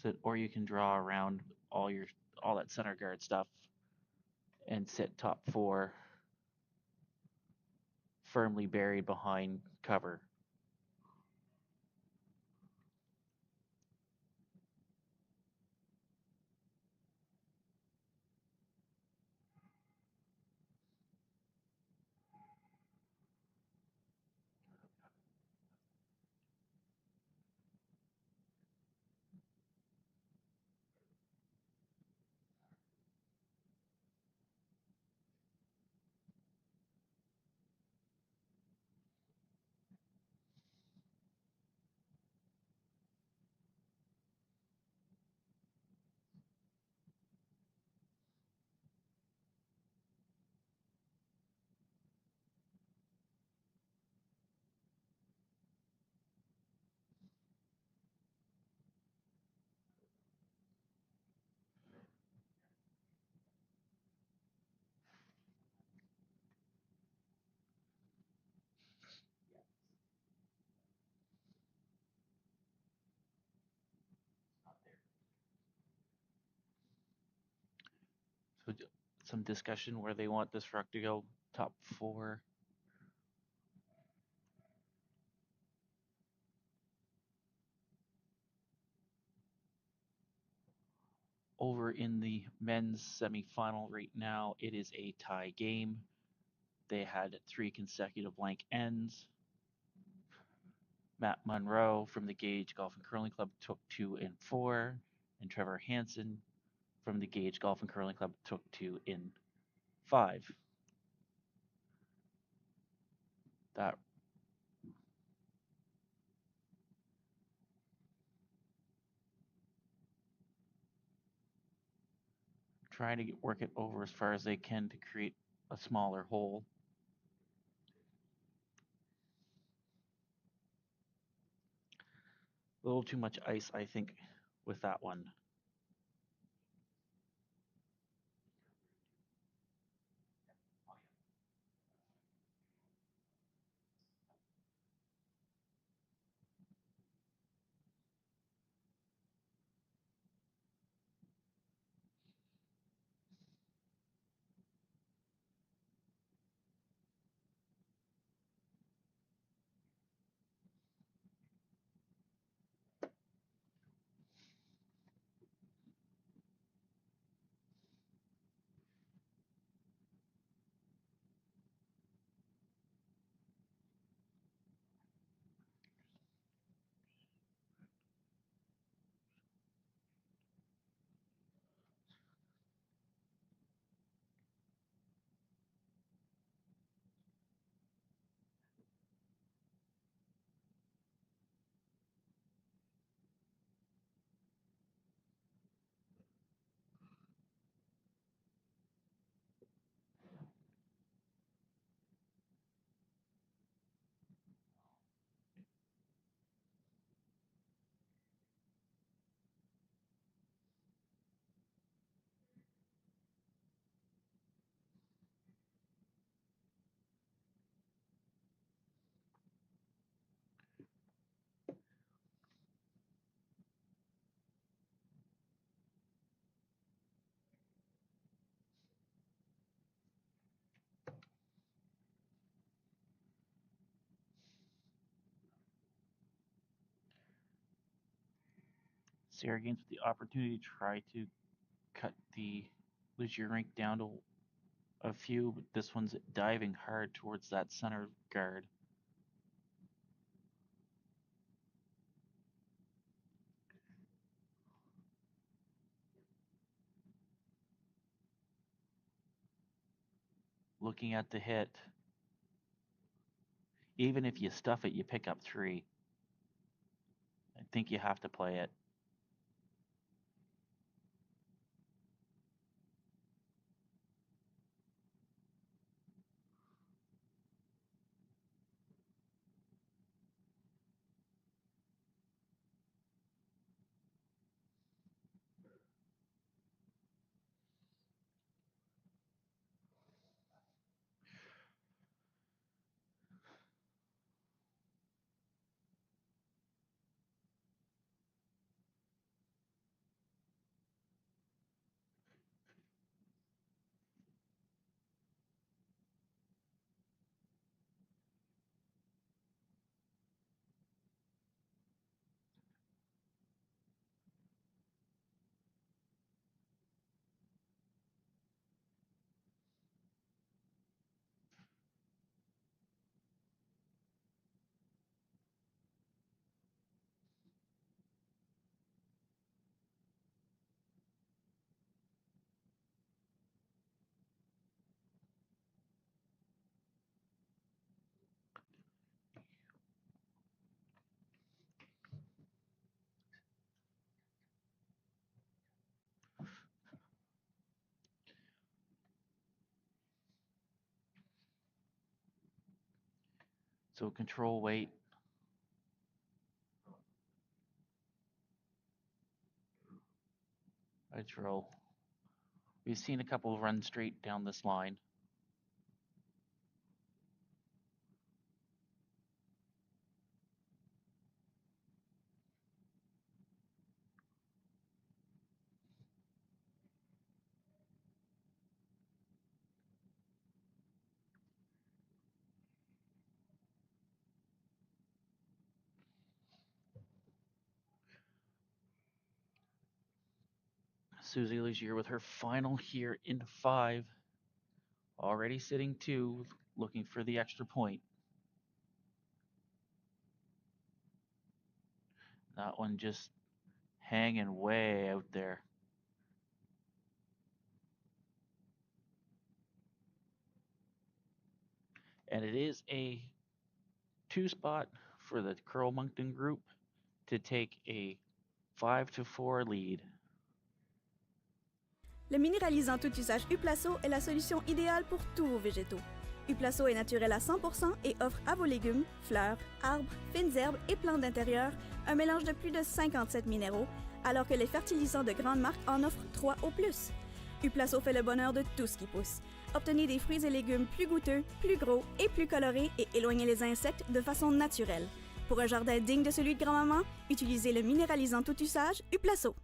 So, or you can draw around all that center guard stuff and sit top 4, firmly buried behind cover. So some discussion where they want this ruck to go top 4. Over in the men's semifinal right now, it is a tie game. They had 3 consecutive blank ends. Matt Monroe from the Gage Golf and Curling Club took 2 and 4, and Trevor Hansen from the Gage Golf and Curling Club took 2 in 5. That trying to work it over as far as they can to create a smaller hole. A little too much ice, I think, with that one. Sarah Gaines with the opportunity to try to cut the Legier rink down to a few, but this one's diving hard towards that center guard. Looking at the hit. Even if you stuff it, you pick up 3. I think you have to play it. So control weight. I throw. We've seen a couple run straight down this line. Susie Legier with her final here in 5. Already sitting 2, looking for the extra point. That one just hanging way out there. And it is a 2 spot for the Curl Moncton group to take a 5-4 lead. Le minéralisant tout usage Huplaso est la solution idéale pour tous vos végétaux. Huplaso est naturel à 100% et offre à vos légumes, fleurs, arbres, fines herbes et plantes d'intérieur un mélange de plus de 57 minéraux, alors que les fertilisants de grandes marques en offrent 3 au plus. Huplaso fait le bonheur de tout ce qui pousse. Obtenez des fruits et légumes plus goûteux, plus gros et plus colorés et éloignez les insectes de façon naturelle. Pour un jardin digne de celui de grand-maman, utilisez le minéralisant tout usage Huplaso.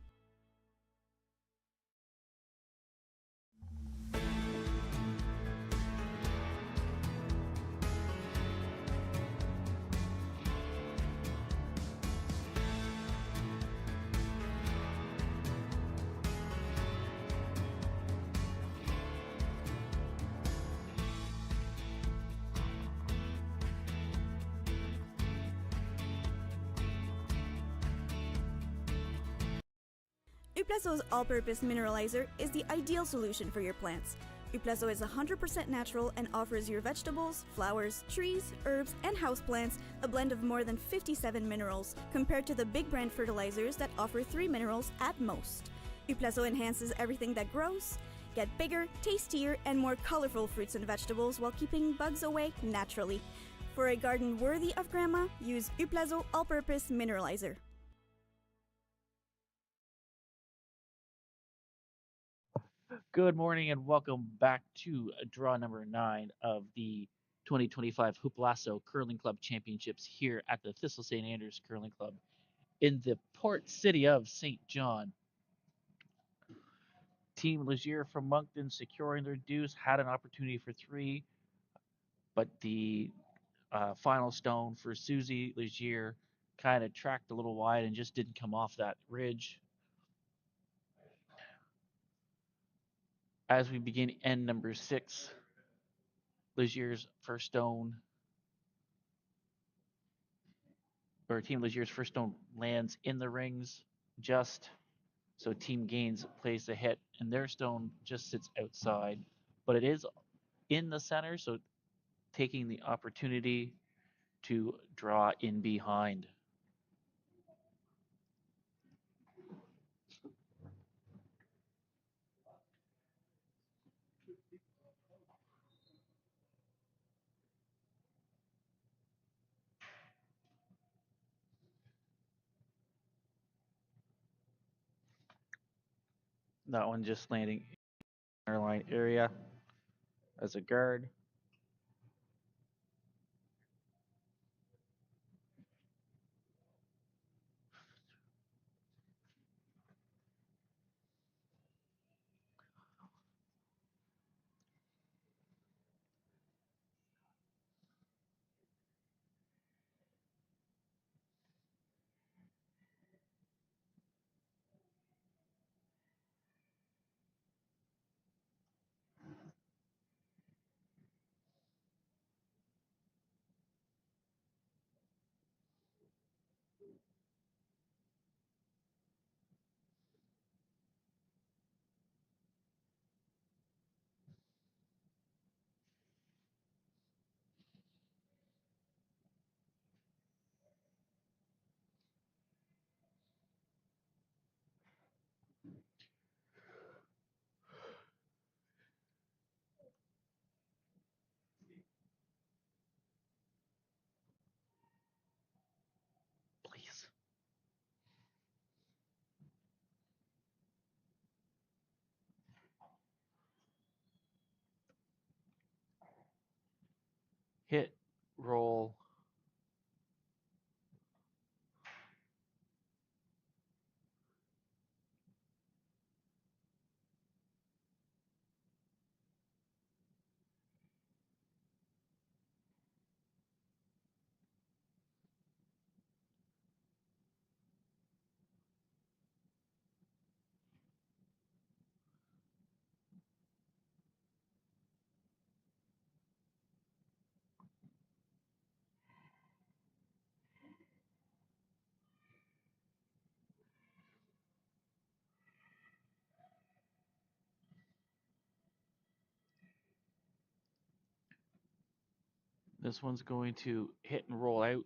Huplaso's all-purpose mineralizer is the ideal solution for your plants. Huplaso is 100% natural and offers your vegetables, flowers, trees, herbs, and houseplants a blend of more than 57 minerals compared to the big brand fertilizers that offer 3 minerals at most. Huplaso enhances everything that grows. Get bigger, tastier, and more colorful fruits and vegetables while keeping bugs away naturally. For a garden worthy of grandma, use Huplaso all-purpose mineralizer. Good morning and welcome back to draw number 9 of the 2025 Huplaso Curling Club Championships here at the Thistle St. Andrews Curling Club in the port city of St. John. Team Legier from Moncton securing their dues, had an opportunity for 3, but the final stone for Susie Legier kind of tracked a little wide and just didn't come off that ridge. As we begin end number 6, Legier's first stone, or Team Legier's first stone lands in the rings just. So Team Gaines plays the hit, and their stone just sits outside. But it is in the center, so taking the opportunity to draw in behind. That one just landing in our line area as a guard. Please. Hit, roll. This one's going to hit and roll out.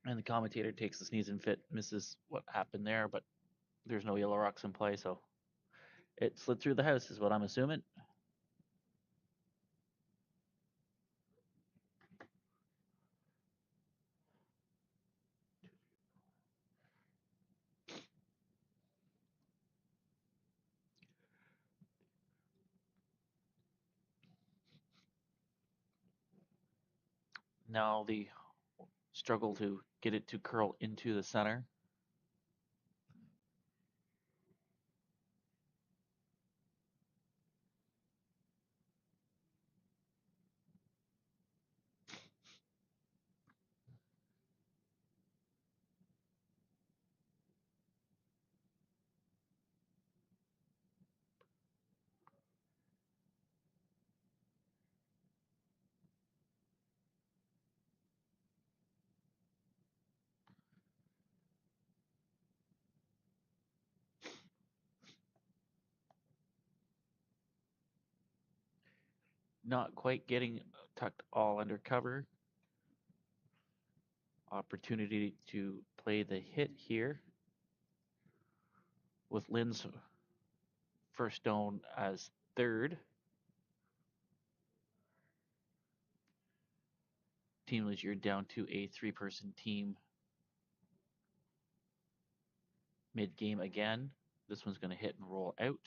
And the commentator takes the sneeze and fit, misses what happened there, but there's no yellow rocks in play, so it slid through the house, is what I'm assuming. Now the struggle to get it to curl into the center. Not quite getting tucked all under cover. Opportunity to play the hit here. with Lynn's first stone as third. Team Legier down to a three-person team mid-game again. This one's going to hit and roll out.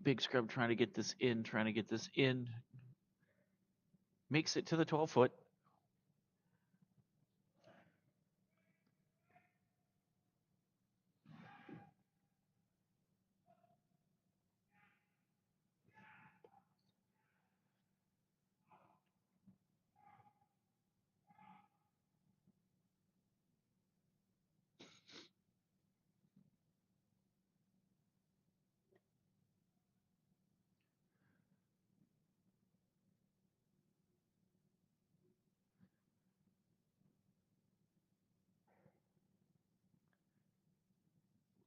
Big Scrub trying to get this in. Makes it to the 12-foot.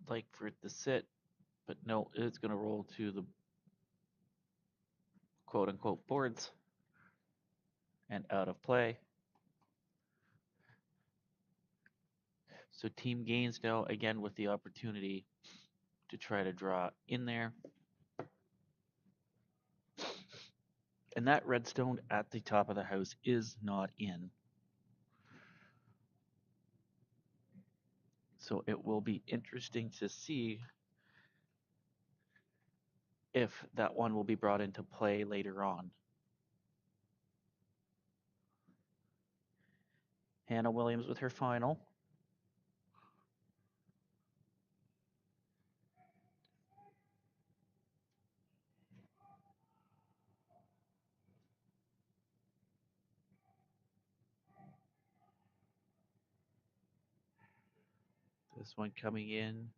Like for it to sit, but no, it's going to roll to the quote-unquote boards and out of play. So team gains now again with the opportunity to try to draw in there. And that redstone at the top of the house is not in. So it will be interesting to see if that one will be brought into play later on. Hannah Williams with her final. This one coming in,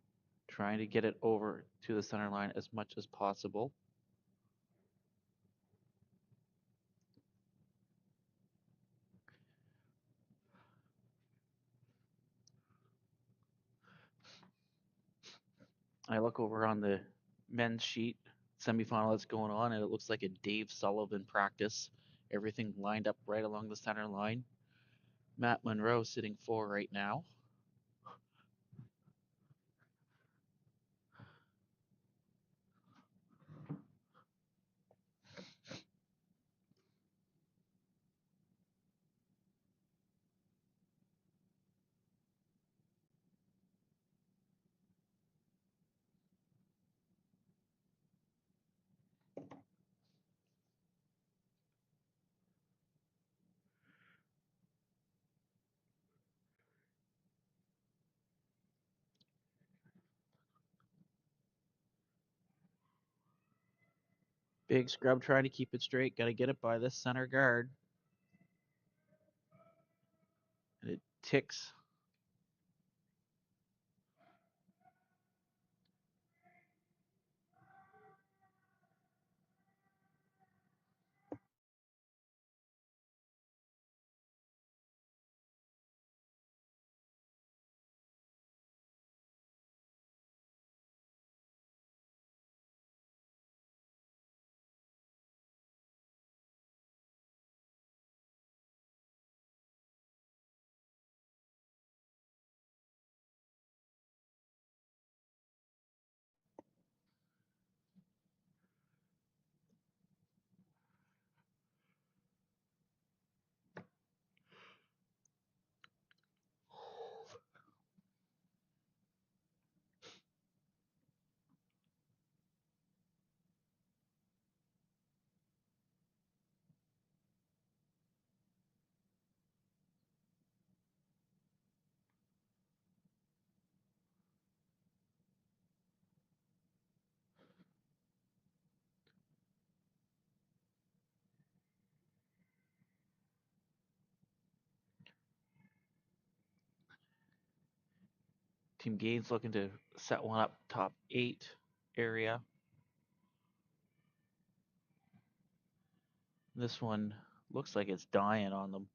trying to get it over to the center line as much as possible. I look over on the men's sheet, semifinal that's going on, and it looks like a Dave Sullivan practice. Everything lined up right along the center line. Matt Monroe sitting 4 right now. Big Scrub trying to keep it straight. Got to get it by this center guard. And it ticks. Team Gaines looking to set one up top 8 area. This one looks like it's dying on them.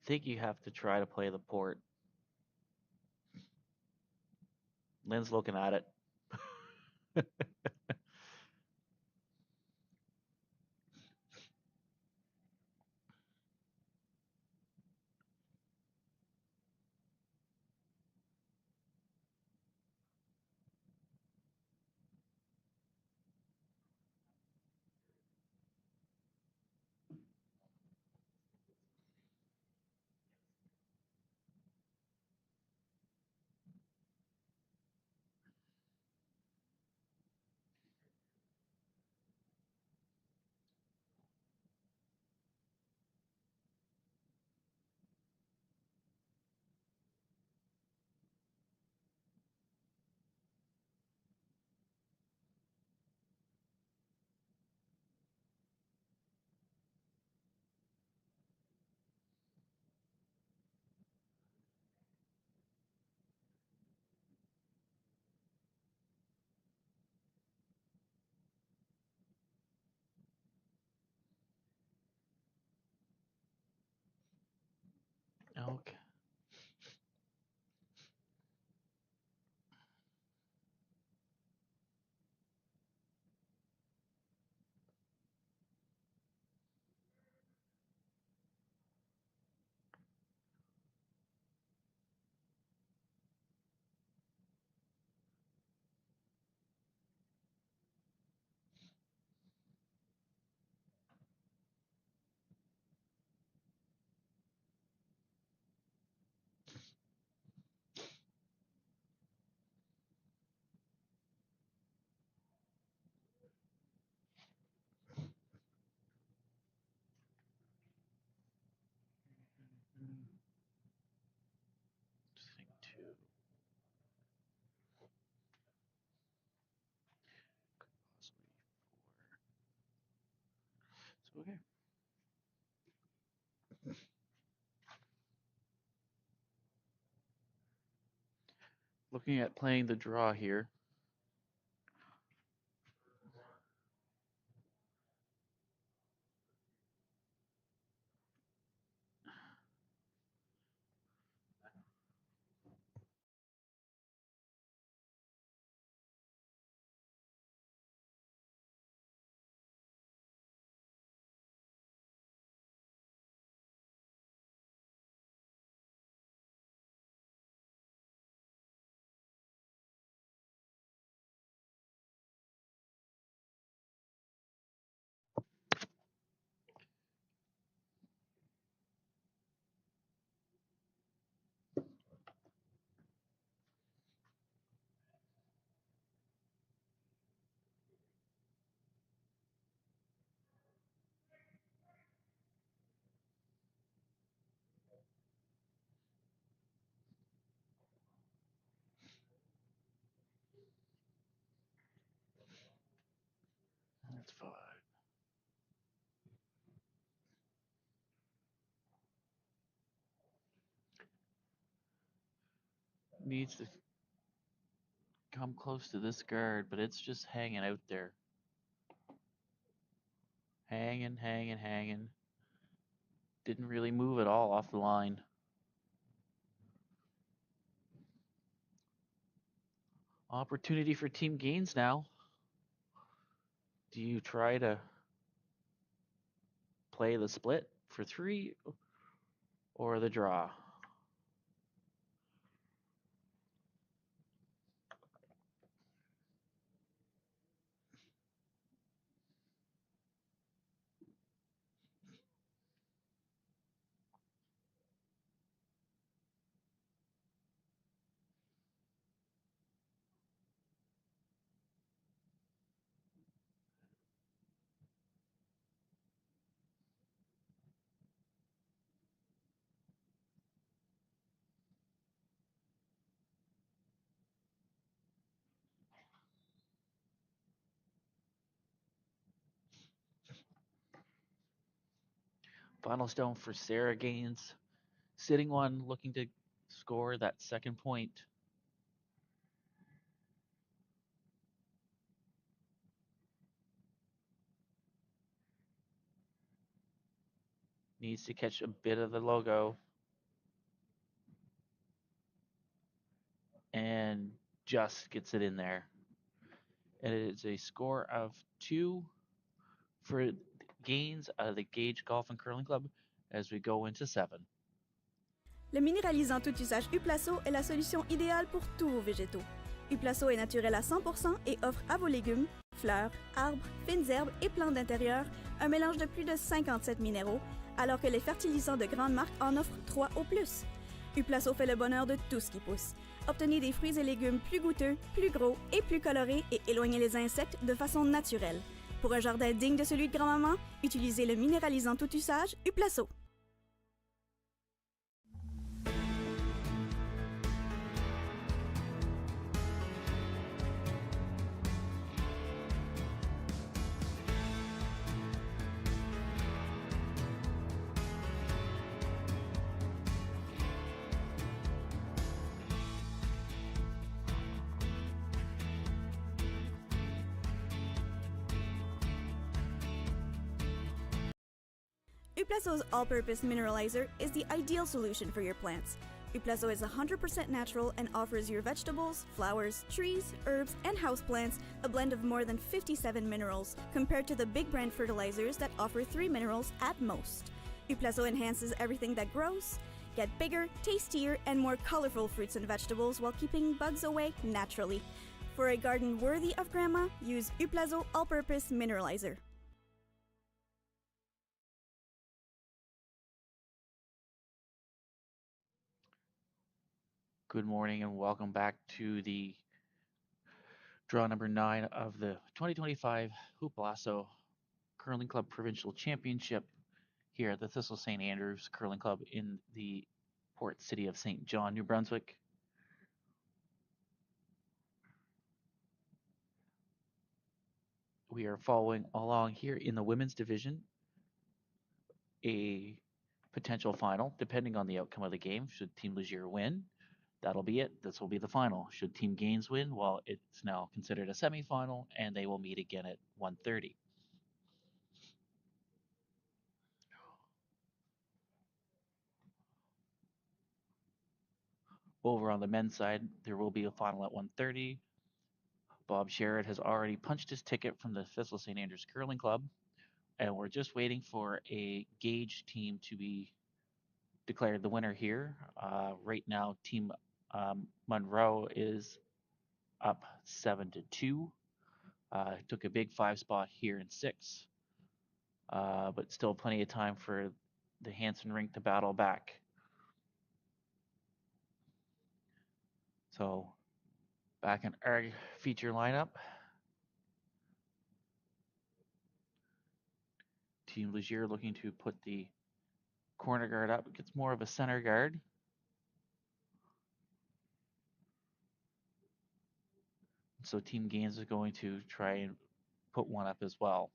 I think you have to try to play the port. Lynn's looking at it. Okay. Just think 2. Possibly 4. So okay. Looking at playing the draw here. That's 5. Needs to come close to this guard, but it's just hanging out there. Hanging, hanging, hanging. Didn't really move at all off the line. Opportunity for Team Gaines now. Do you try to play the split for 3 or the draw? Final stone for Sarah Gaines. Sitting one looking to score that second point. Needs to catch a bit of the logo. And just gets it in there. And it is a score of 2 for Gaines out of the Gage Golf and Curling Club as we go into 7. Le minéralisant tout usage Huplaso est la solution idéale pour tous vos végétaux. Huplaso est naturel à 100% et offre à vos légumes, fleurs, arbres, fines herbes et plantes d'intérieur un mélange de plus de 57 minéraux, alors que les fertilisants de grandes marques en offrent 3 au plus. Huplaso fait le bonheur de tout ce qui pousse. Obtenez des fruits et légumes plus goûteux, plus gros et plus colorés et éloignez les insectes de façon naturelle. Pour un jardin digne de celui de grand-maman, utilisez le minéralisant tout usage Huplaso. Huplaso's all-purpose mineralizer is the ideal solution for your plants. Huplaso is 100% natural and offers your vegetables, flowers, trees, herbs, and houseplants a blend of more than 57 minerals compared to the big brand fertilizers that offer 3 minerals at most. Huplaso enhances everything that grows. Get bigger, tastier, and more colorful fruits and vegetables while keeping bugs away naturally. For a garden worthy of grandma, use Huplaso all-purpose mineralizer. Good morning and welcome back to the draw number 9 of the 2025 Huplaso Curling Club Provincial Championship here at the Thistle St. Andrews Curling Club in the port city of St. John, New Brunswick. We are following along here in the women's division, a potential final, depending on the outcome of the game. Should Team Legier win, that'll be it. This will be the final. Should Team Gaines win, well, it's now considered a semifinal, and they will meet again at 1:30. Over on the men's side, there will be a final at 1:30. Bob Sherrod has already punched his ticket from the Thistle St. Andrews Curling Club, and we're just waiting for a Gage team to be declared the winner here. Right now, Team Monroe is up 7-2. Took a big 5 spot here in 6, but still plenty of time for the Hanson rink to battle back. So back in our feature lineup, Team Legier looking to put the corner guard up. It gets more of a center guard. So Team Gaines is going to try and put one up as well.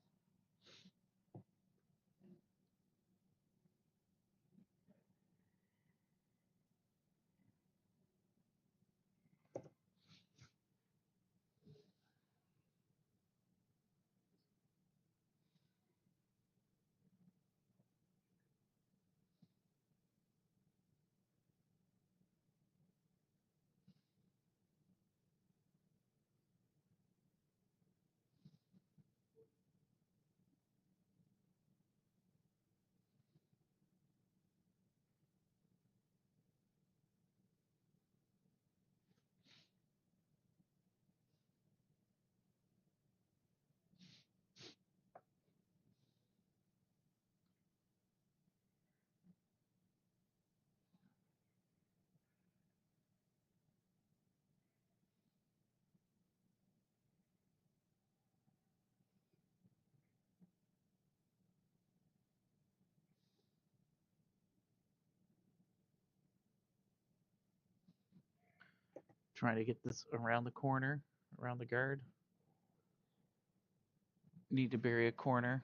Trying to get this around the corner, around the guard. Need to bury a corner.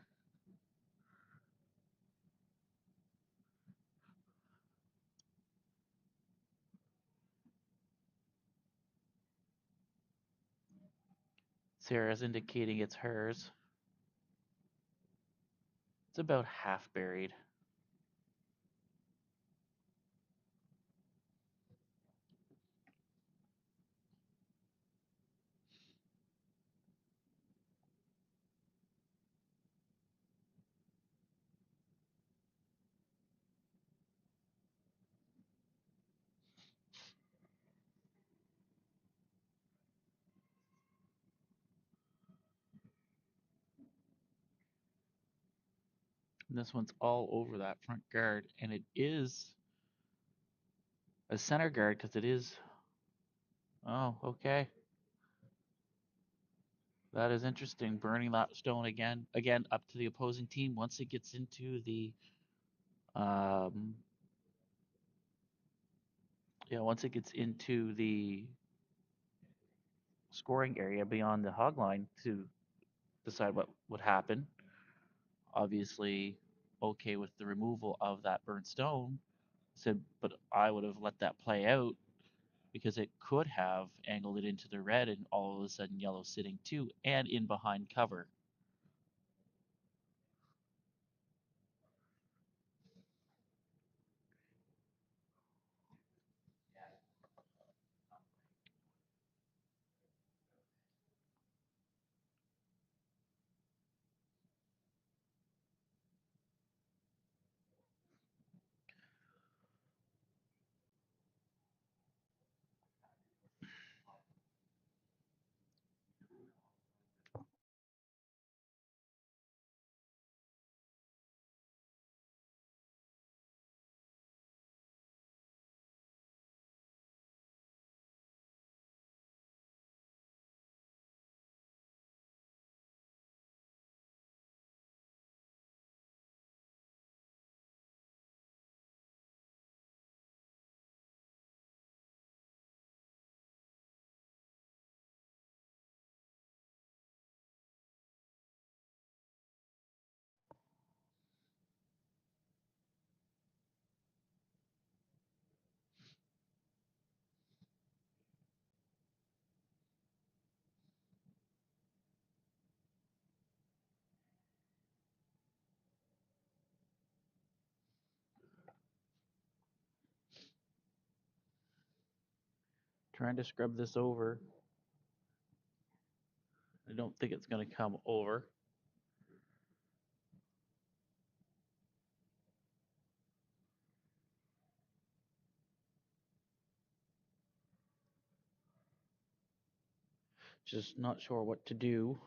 Sarah's indicating it's hers. It's about half buried. And this one's all over that front guard, and it is a center guard because it is. Oh, okay. That is interesting. Burning that stone again up to the opposing team once it gets into the um yeah, once it gets into the scoring area beyond the hog line to decide what would happen. Obviously, okay with the removal of that burnt stone. Said, but I would have let that play out because it could have angled it into the red and all of a sudden yellow sitting too and in behind cover. Trying to scrub this over. I don't think it's going to come over. Just not sure what to do.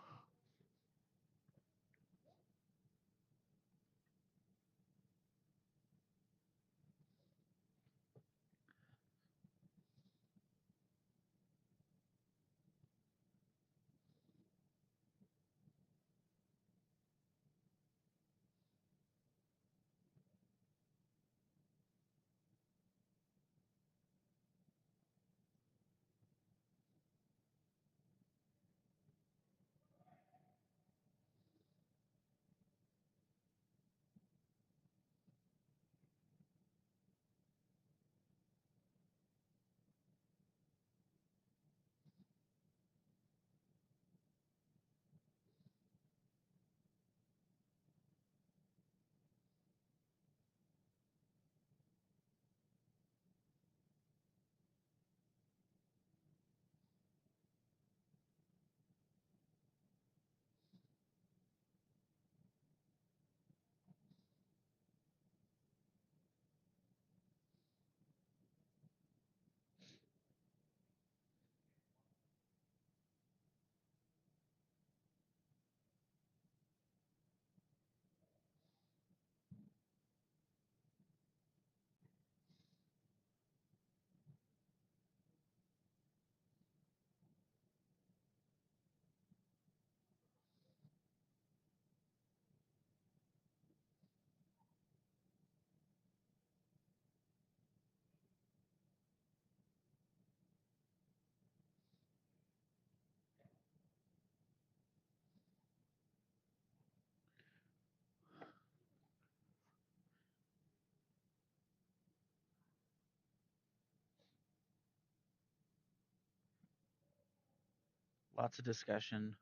Lots of discussion.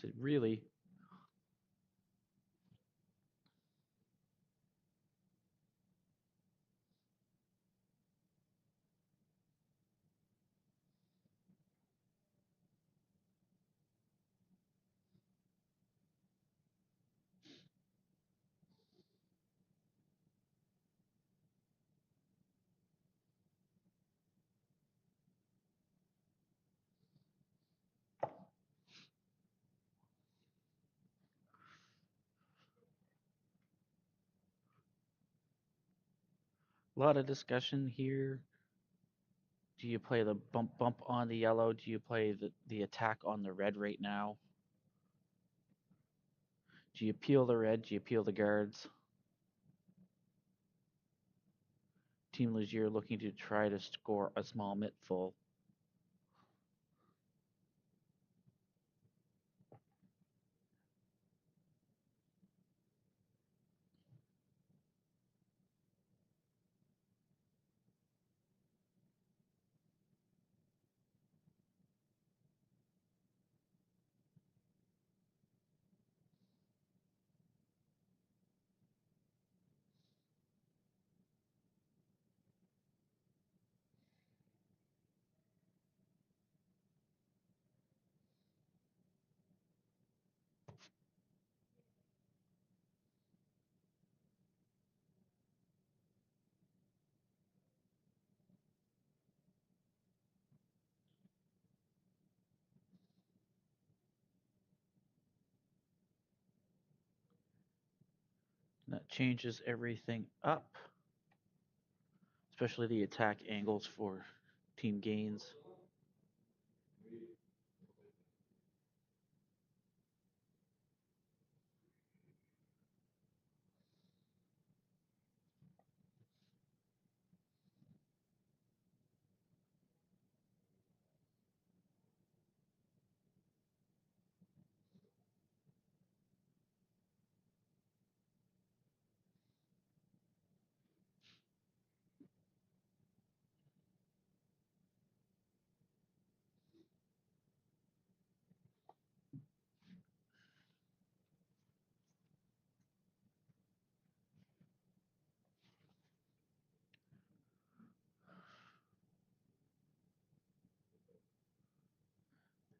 So really, a lot of discussion here. Do you play the bump on the yellow? Do you play the attack on the red right now? Do you peel the red? Do you peel the guards? Team Legier looking to try to score a small mitt full. And that changes everything up, especially the attack angles for Team Gaines.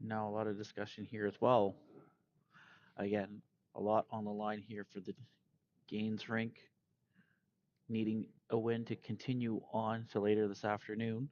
Now a lot of discussion here as well. Again, a lot on the line here for the Gaines rink, needing a win to continue on to later this afternoon.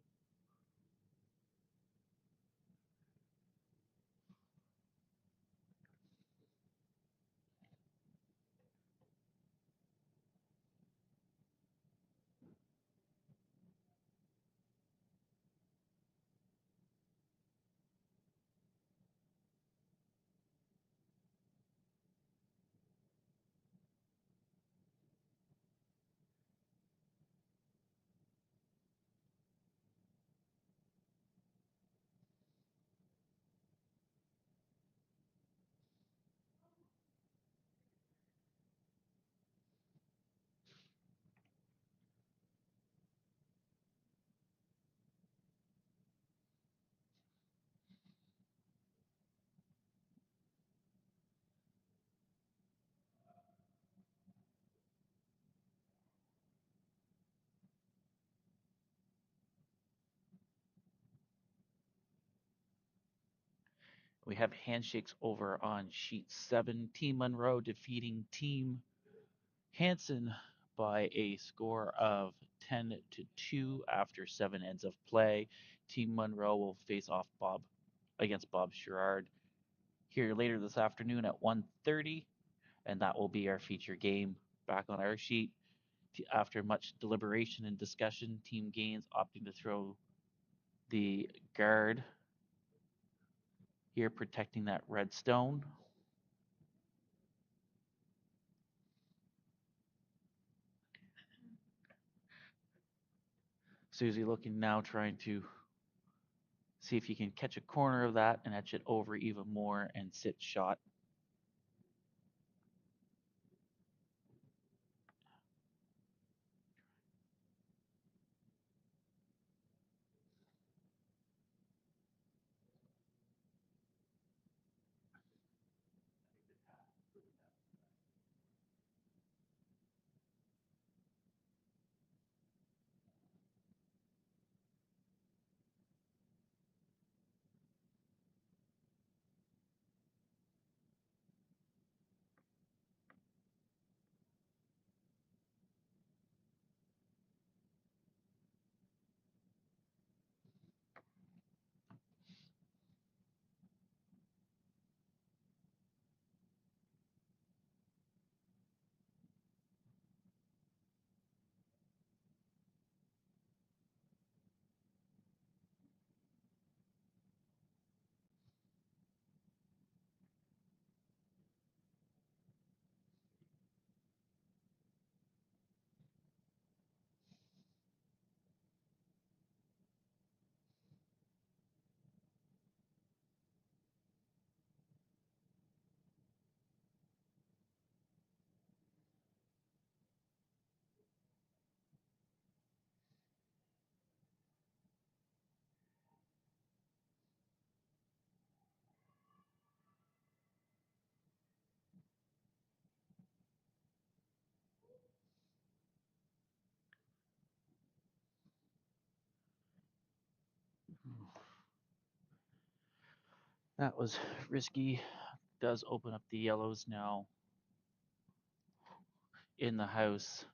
We have handshakes over on sheet 7. Team Monroe defeating Team Hanson by a score of 10-2 after 7 ends of play. Team Monroe will face off against Bob Sherrard here later this afternoon at 1:30, and that will be our feature game. Back on our sheet, after much deliberation and discussion, Team Gaines opting to throw the guard here, protecting that red stone. Susie looking now, trying to see if he can catch a corner of that and etch it over even more and sit shot. That was risky. Does open up the yellows now in the house.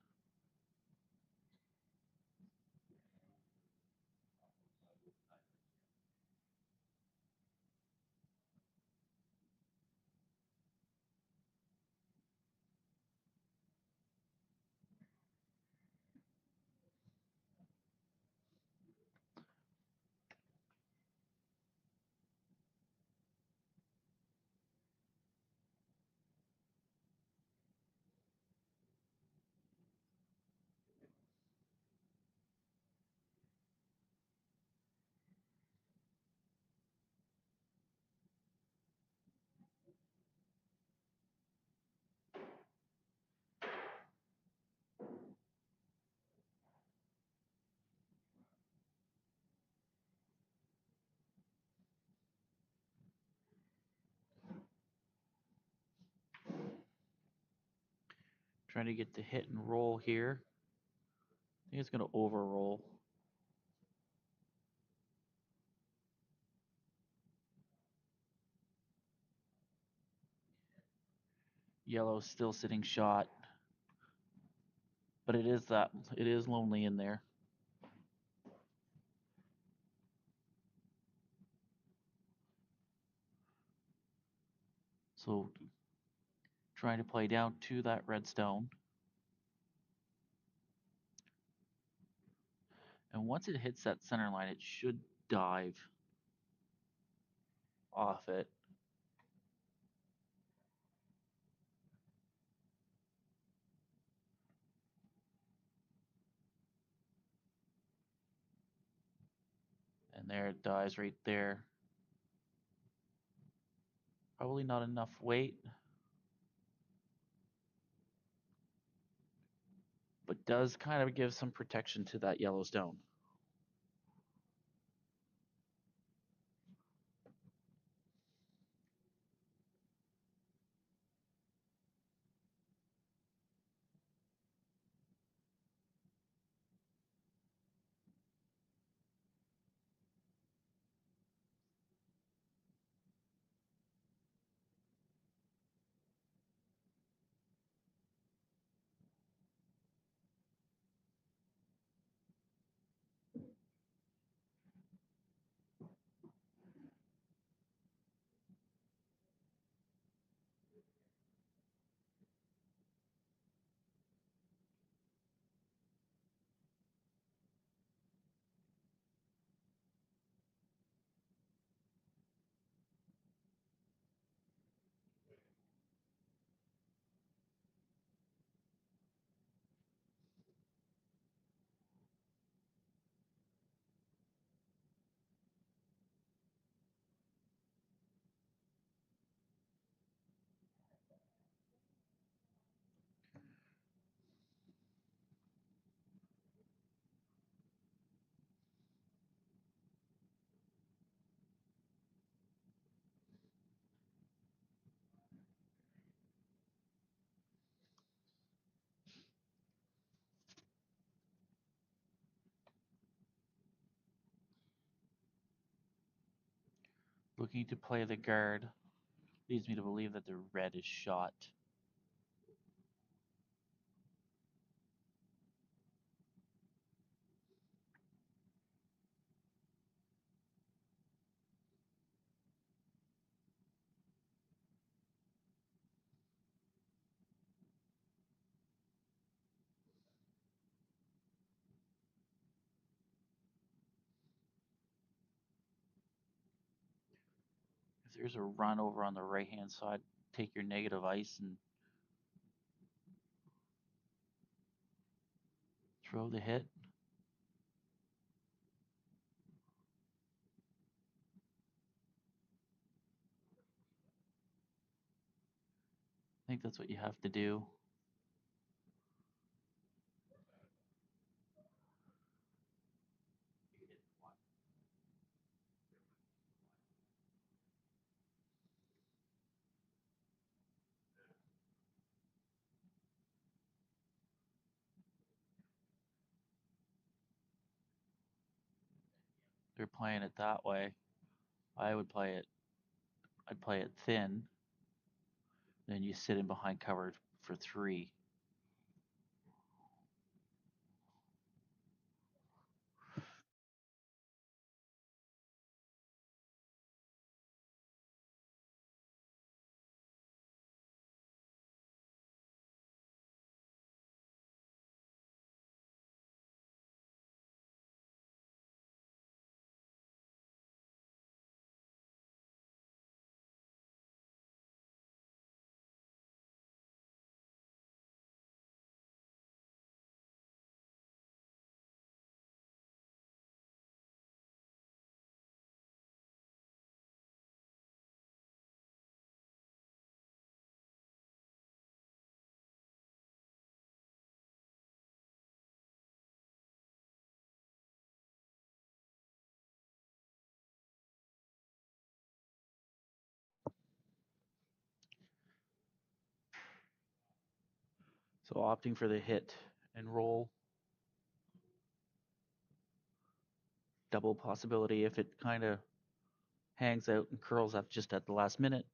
Trying to get the hit and roll here. I think it's going to overroll. Yellow still sitting shot, but it is lonely in there. So trying to play down to that redstone. And once it hits that center line, it should dive off it. And there it dies right there. Probably not enough weight, but does kind of give some protection to that yellow stone. Looking to play the guard leads me to believe that the red is shot. If there's a run over on the right hand side, take your negative ice and throw the hit. I think that's what you have to do. you're playing it that way. I would play it. I'd play it thin. Then you sit in behind cover for 3. So opting for the hit and roll. Double possibility if it kind of hangs out and curls up just at the last minute.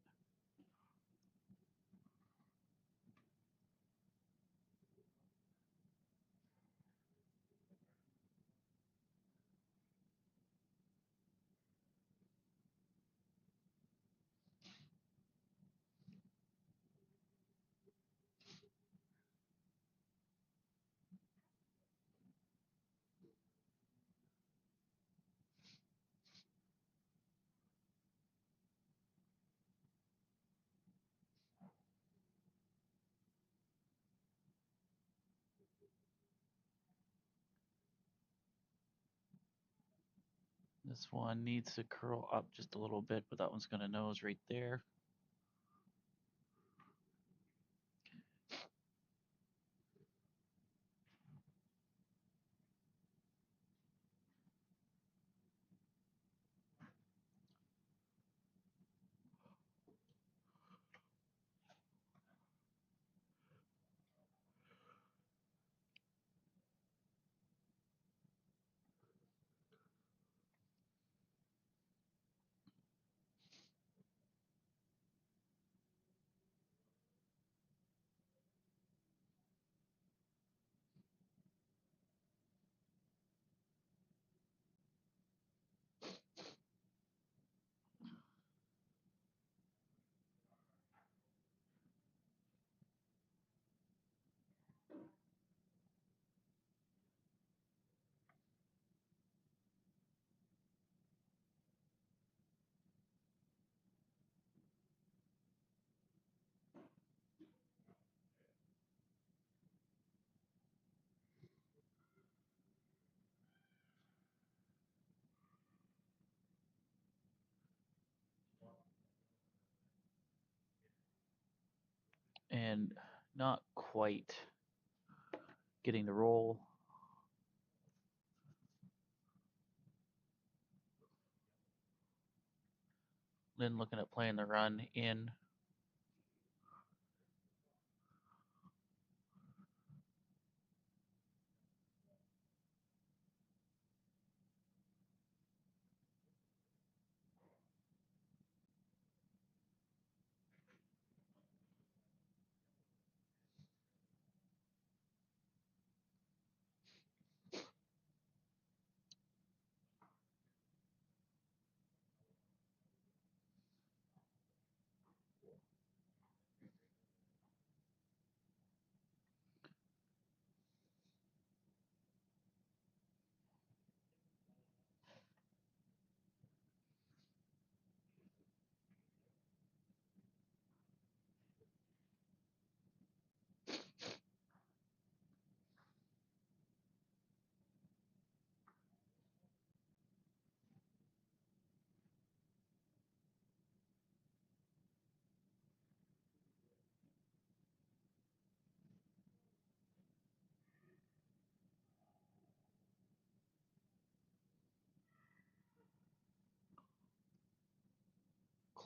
This one needs to curl up just a little bit, but that one's going to nose right there. And not quite getting the roll. Then looking at playing the run in.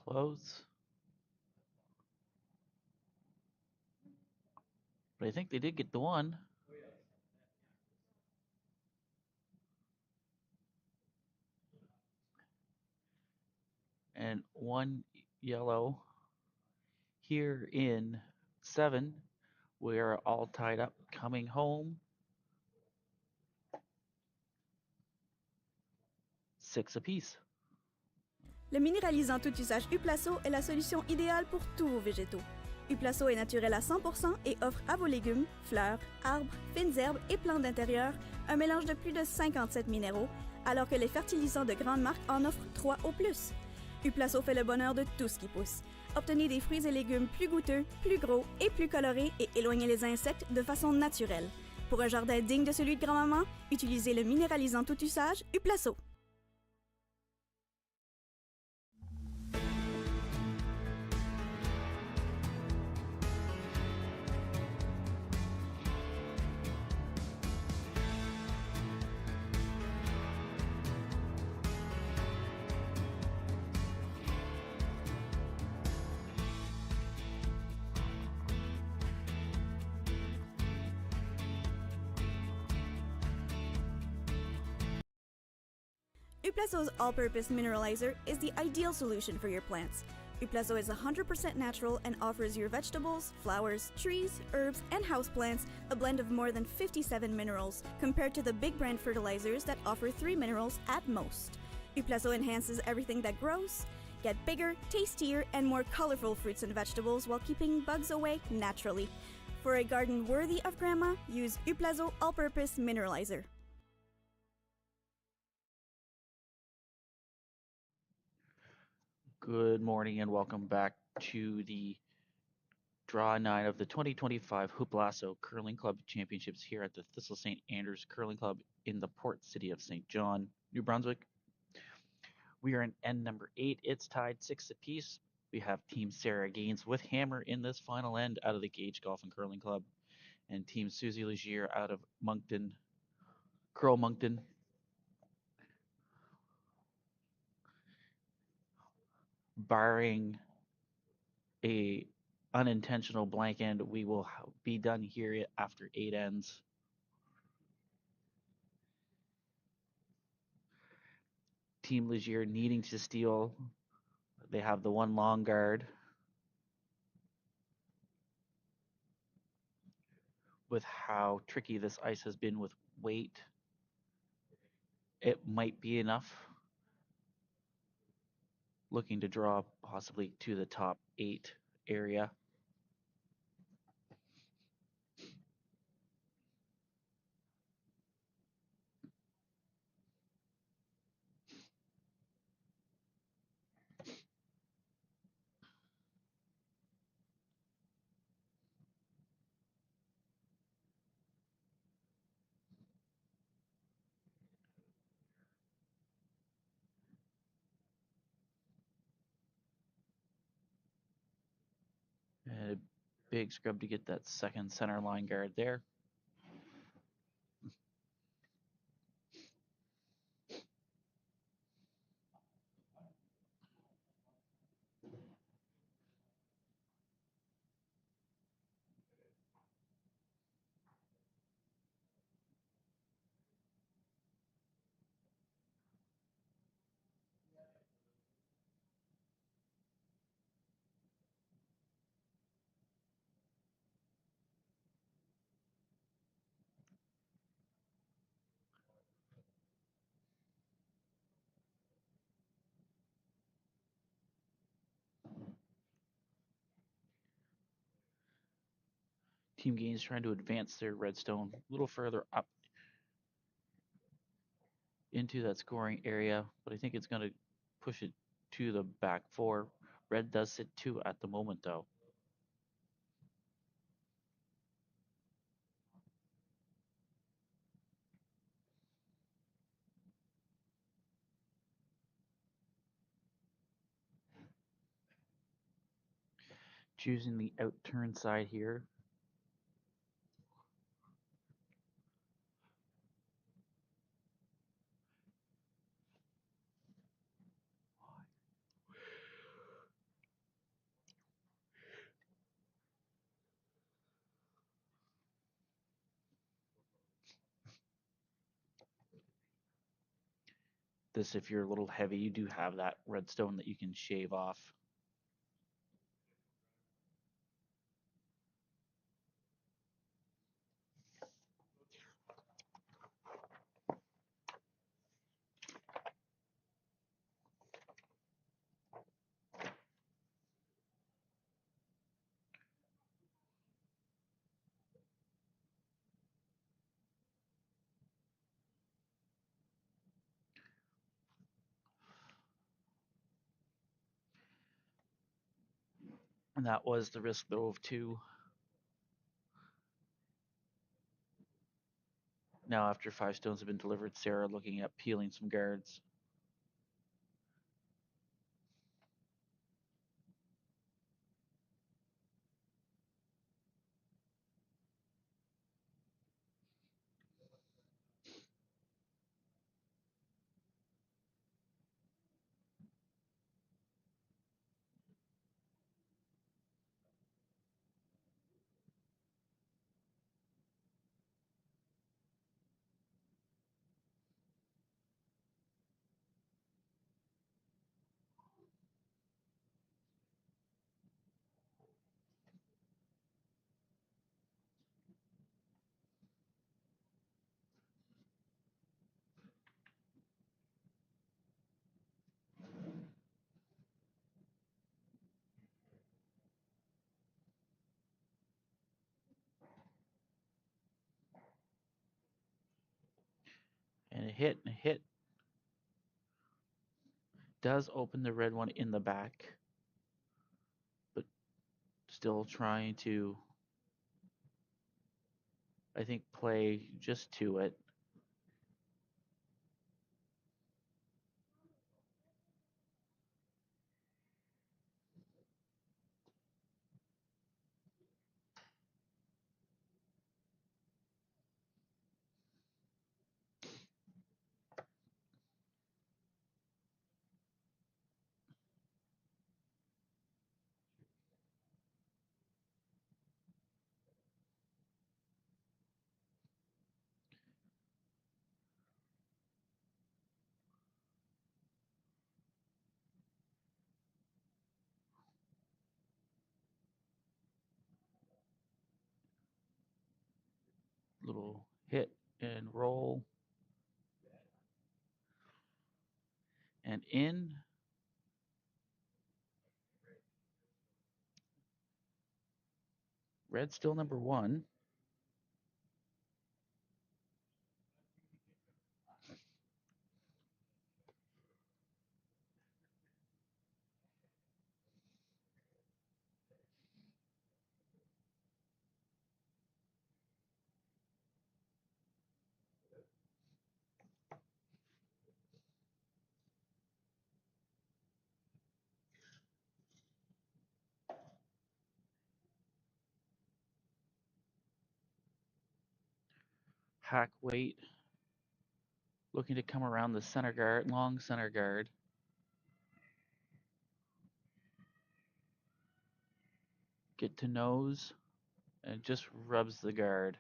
Close. But I think they did get the one. and one yellow. Here in 7, we are all tied up coming home 6 apiece. Le minéralisant tout usage Huplaso est la solution idéale pour tous vos végétaux. Huplaso est naturel à 100% et offre à vos légumes, fleurs, arbres, fines herbes et plantes d'intérieur un mélange de plus de 57 minéraux, alors que les fertilisants de grandes marques en offrent 3 au plus. Huplaso fait le bonheur de tout ce qui pousse. Obtenez des fruits et légumes plus goûteux, plus gros et plus colorés et éloignez les insectes de façon naturelle. Pour un jardin digne de celui de grand-maman, utilisez le minéralisant tout usage Huplaso. Huplaso's all-purpose mineralizer is the ideal solution for your plants. Huplaso is 100% natural and offers your vegetables, flowers, trees, herbs, and houseplants a blend of more than 57 minerals compared to the big brand fertilizers that offer 3 minerals at most. Huplaso enhances everything that grows. Get bigger, tastier, and more colorful fruits and vegetables while keeping bugs away naturally. For a garden worthy of grandma, use Huplaso all-purpose mineralizer. Good morning and welcome back to the Draw 9 of the 2025 Huplaso Curling Club Championships here at the Thistle St. Andrews Curling Club in the port city of St. John, New Brunswick. We are in end number 8. It's tied 6 apiece. We have Team Sarah Gaines with Hammer in this final end out of the Gage Golf and Curling Club, and Team Susie Legier out of Moncton, Curl Moncton. Barring a unintentional blank end, we will be done here after 8 ends. Team Legier needing to steal. They have the one long guard. With how tricky this ice has been with weight, it might be enough. Looking to draw possibly to the top 8 area. And a big scrub to get that second center line guard there. Team Gaines trying to advance their redstone a little further up into that scoring area, but I think it's going to push it to the back 4. Red does sit 2 at the moment, though. Choosing the out turn side here. This, if you're a little heavy, you do have that redstone that you can shave off. And that was the risk though of 2. Now after 5 stones have been delivered, Sarah looking at peeling some guards. And a hit does open the red one in the back, but still trying to, I think, play just to it. Little hit and roll. And in. Red still number 1. Hack weight. Looking to come around the center guard, long center guard. Get to nose and just rubs the guard.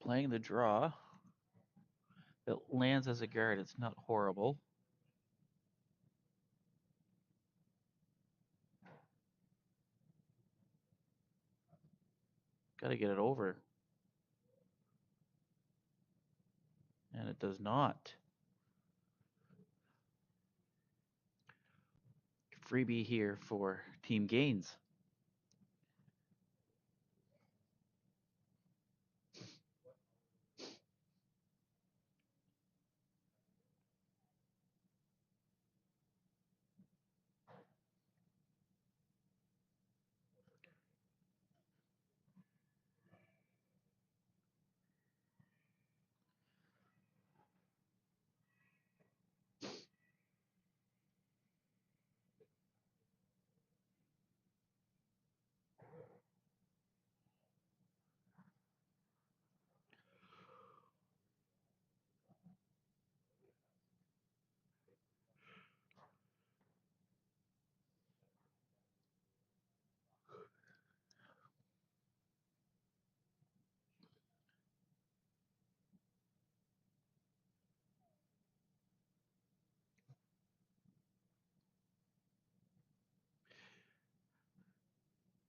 Playing the draw. It lands as a guard. It's not horrible. Got to get it over. And it does not. Freebie here for Team Gaines.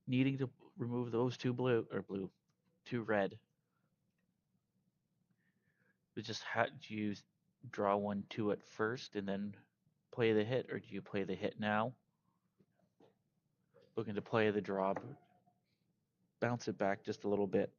Needing to remove those two two red. But just do you draw 1-2 at first and then play the hit, or do you play the hit now? Looking to play the draw, bounce it back just a little bit.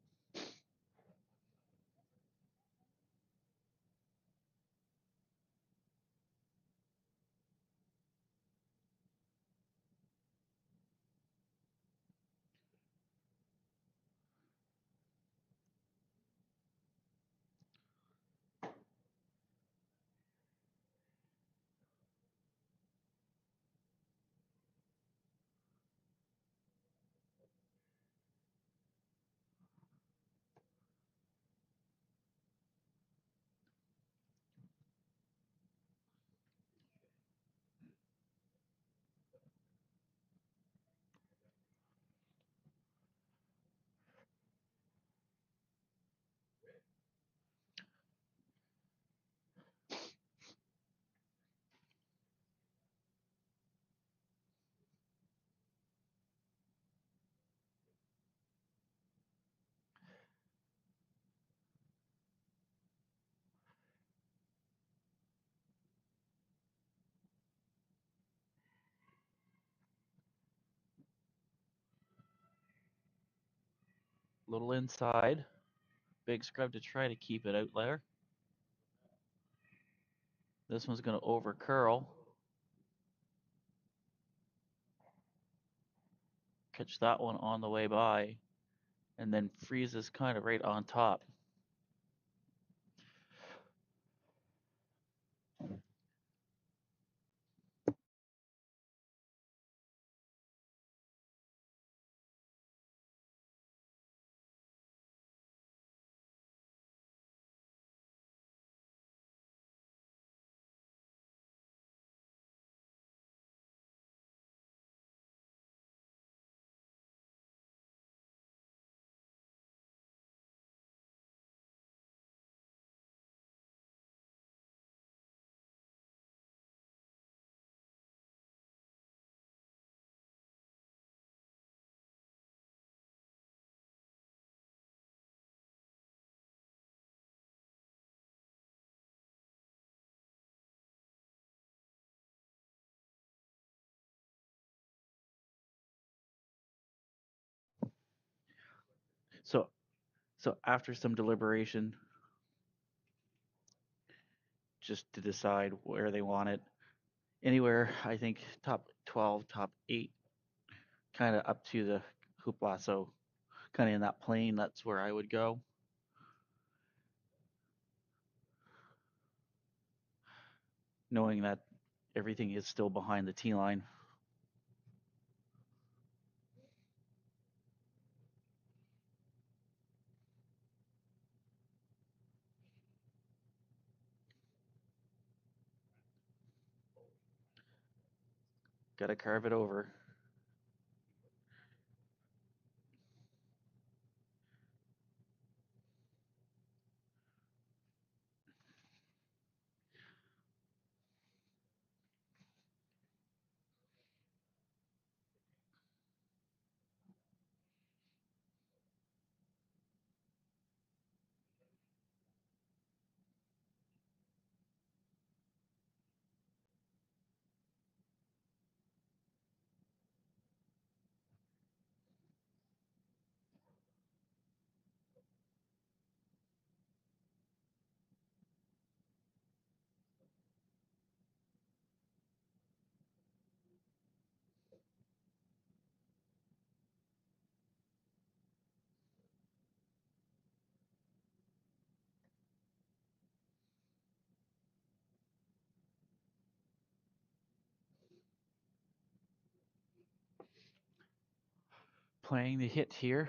Little inside. Big scrub to try to keep it out there. This one's going to over curl. Catch that one on the way by. And then freezes kind of right on top. So so after some deliberation, just to decide where they want it, anywhere I think top 12, top 8, kind of up to the Huplaso, kind of in that plane. That's where I would go. Knowing that everything is still behind the T line. Got to carve it over. playing the hit here.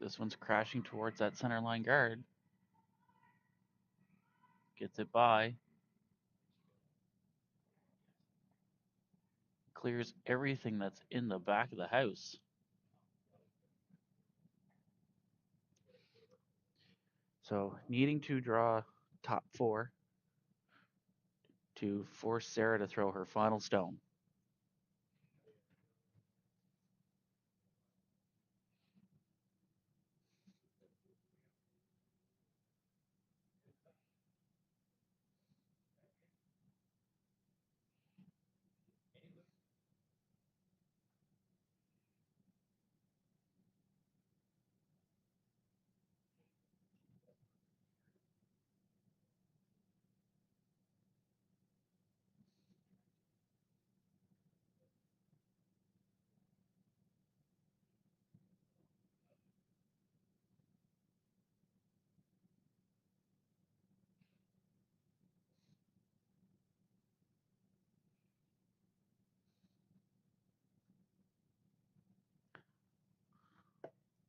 This one's crashing towards that center line guard. Gets it by. Clears everything that's in the back of the house. So needing to draw top 4 to force Sarah to throw her final stone.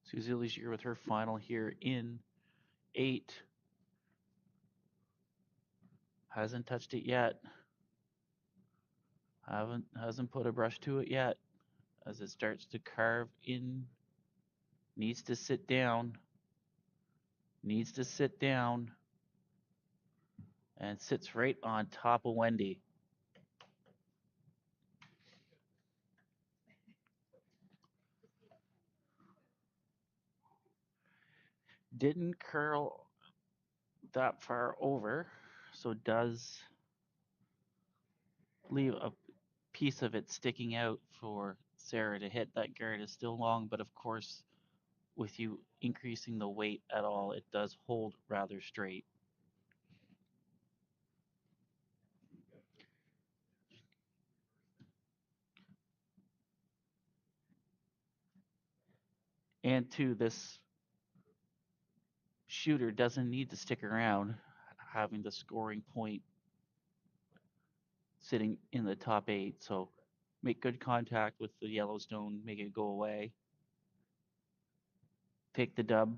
Susie Legier with her final here in 8. Hasn't touched it yet. Hasn't put a brush to it yet. As it starts to carve in, needs to sit down. Needs to sit down. And sits right on top of Wendy. Didn't curl that far over, so does leave a piece of it sticking out for Sarah to hit. That guard is still long, but of course, with you increasing the weight at all, it does hold rather straight. And two, this shooter doesn't need to stick around, having the scoring point sitting in the top 8. So make good contact with the Yellowstone, make it go away, take the dub,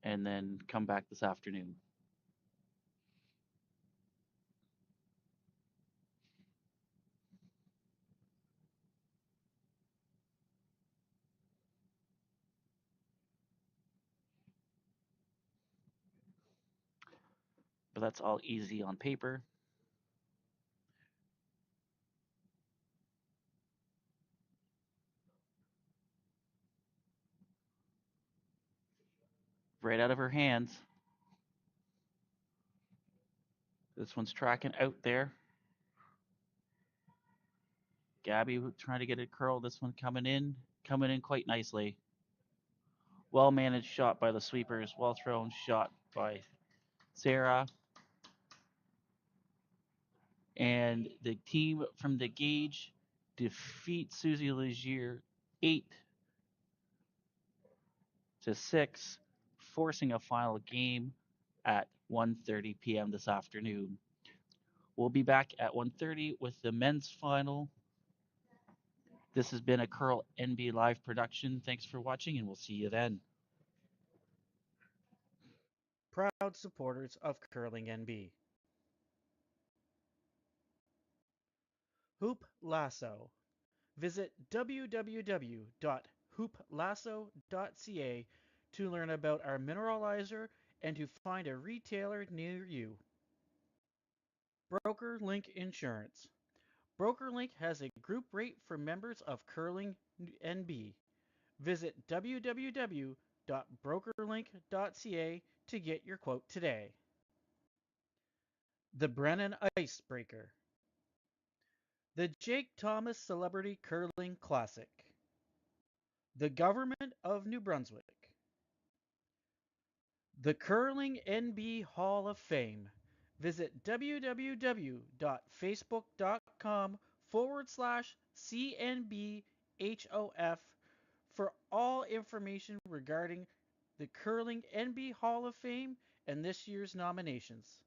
and then come back this afternoon. But that's all easy on paper. Right out of her hands. This one's tracking out there. Gabby trying to get it curled. This one coming in quite nicely. Well managed shot by the sweepers. Well thrown shot by Sarah. And the team from the Gage defeat Susie Legier 8-6, forcing a final game at 1:30 p.m. this afternoon. We'll be back at 1:30 with the men's final. This has been a Curl NB Live production. Thanks for watching, and we'll see you then. Proud supporters of Curling NB. Huplaso. Visit www.huplaso.ca to learn about our mineralizer and to find a retailer near you. BrokerLink Insurance. BrokerLink has a group rate for members of Curling NB. Visit www.brokerlink.ca to get your quote today. The Brennan Icebreaker. The Jake Thomas Celebrity Curling Classic. The Government of New Brunswick. The Curling NB Hall of Fame. Visit www.facebook.com/CNBHOF for all information regarding the Curling NB Hall of Fame and this year's nominations.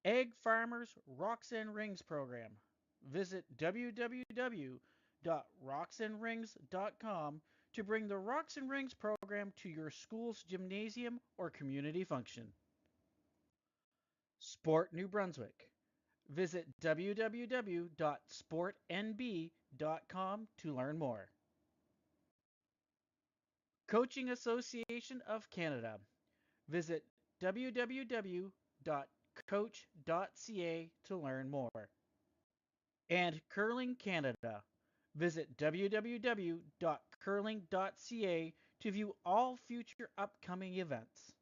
Egg Farmers Rocks and Rings Program. Visit www.rocksandrings.com to bring the Rocks and Rings program to your school's gymnasium or community function. Sport New Brunswick. Visit www.sportnb.com to learn more. Coaching Association of Canada. Visit www.coach.ca to learn more. And Curling Canada. Visit www.curling.ca to view all future upcoming events.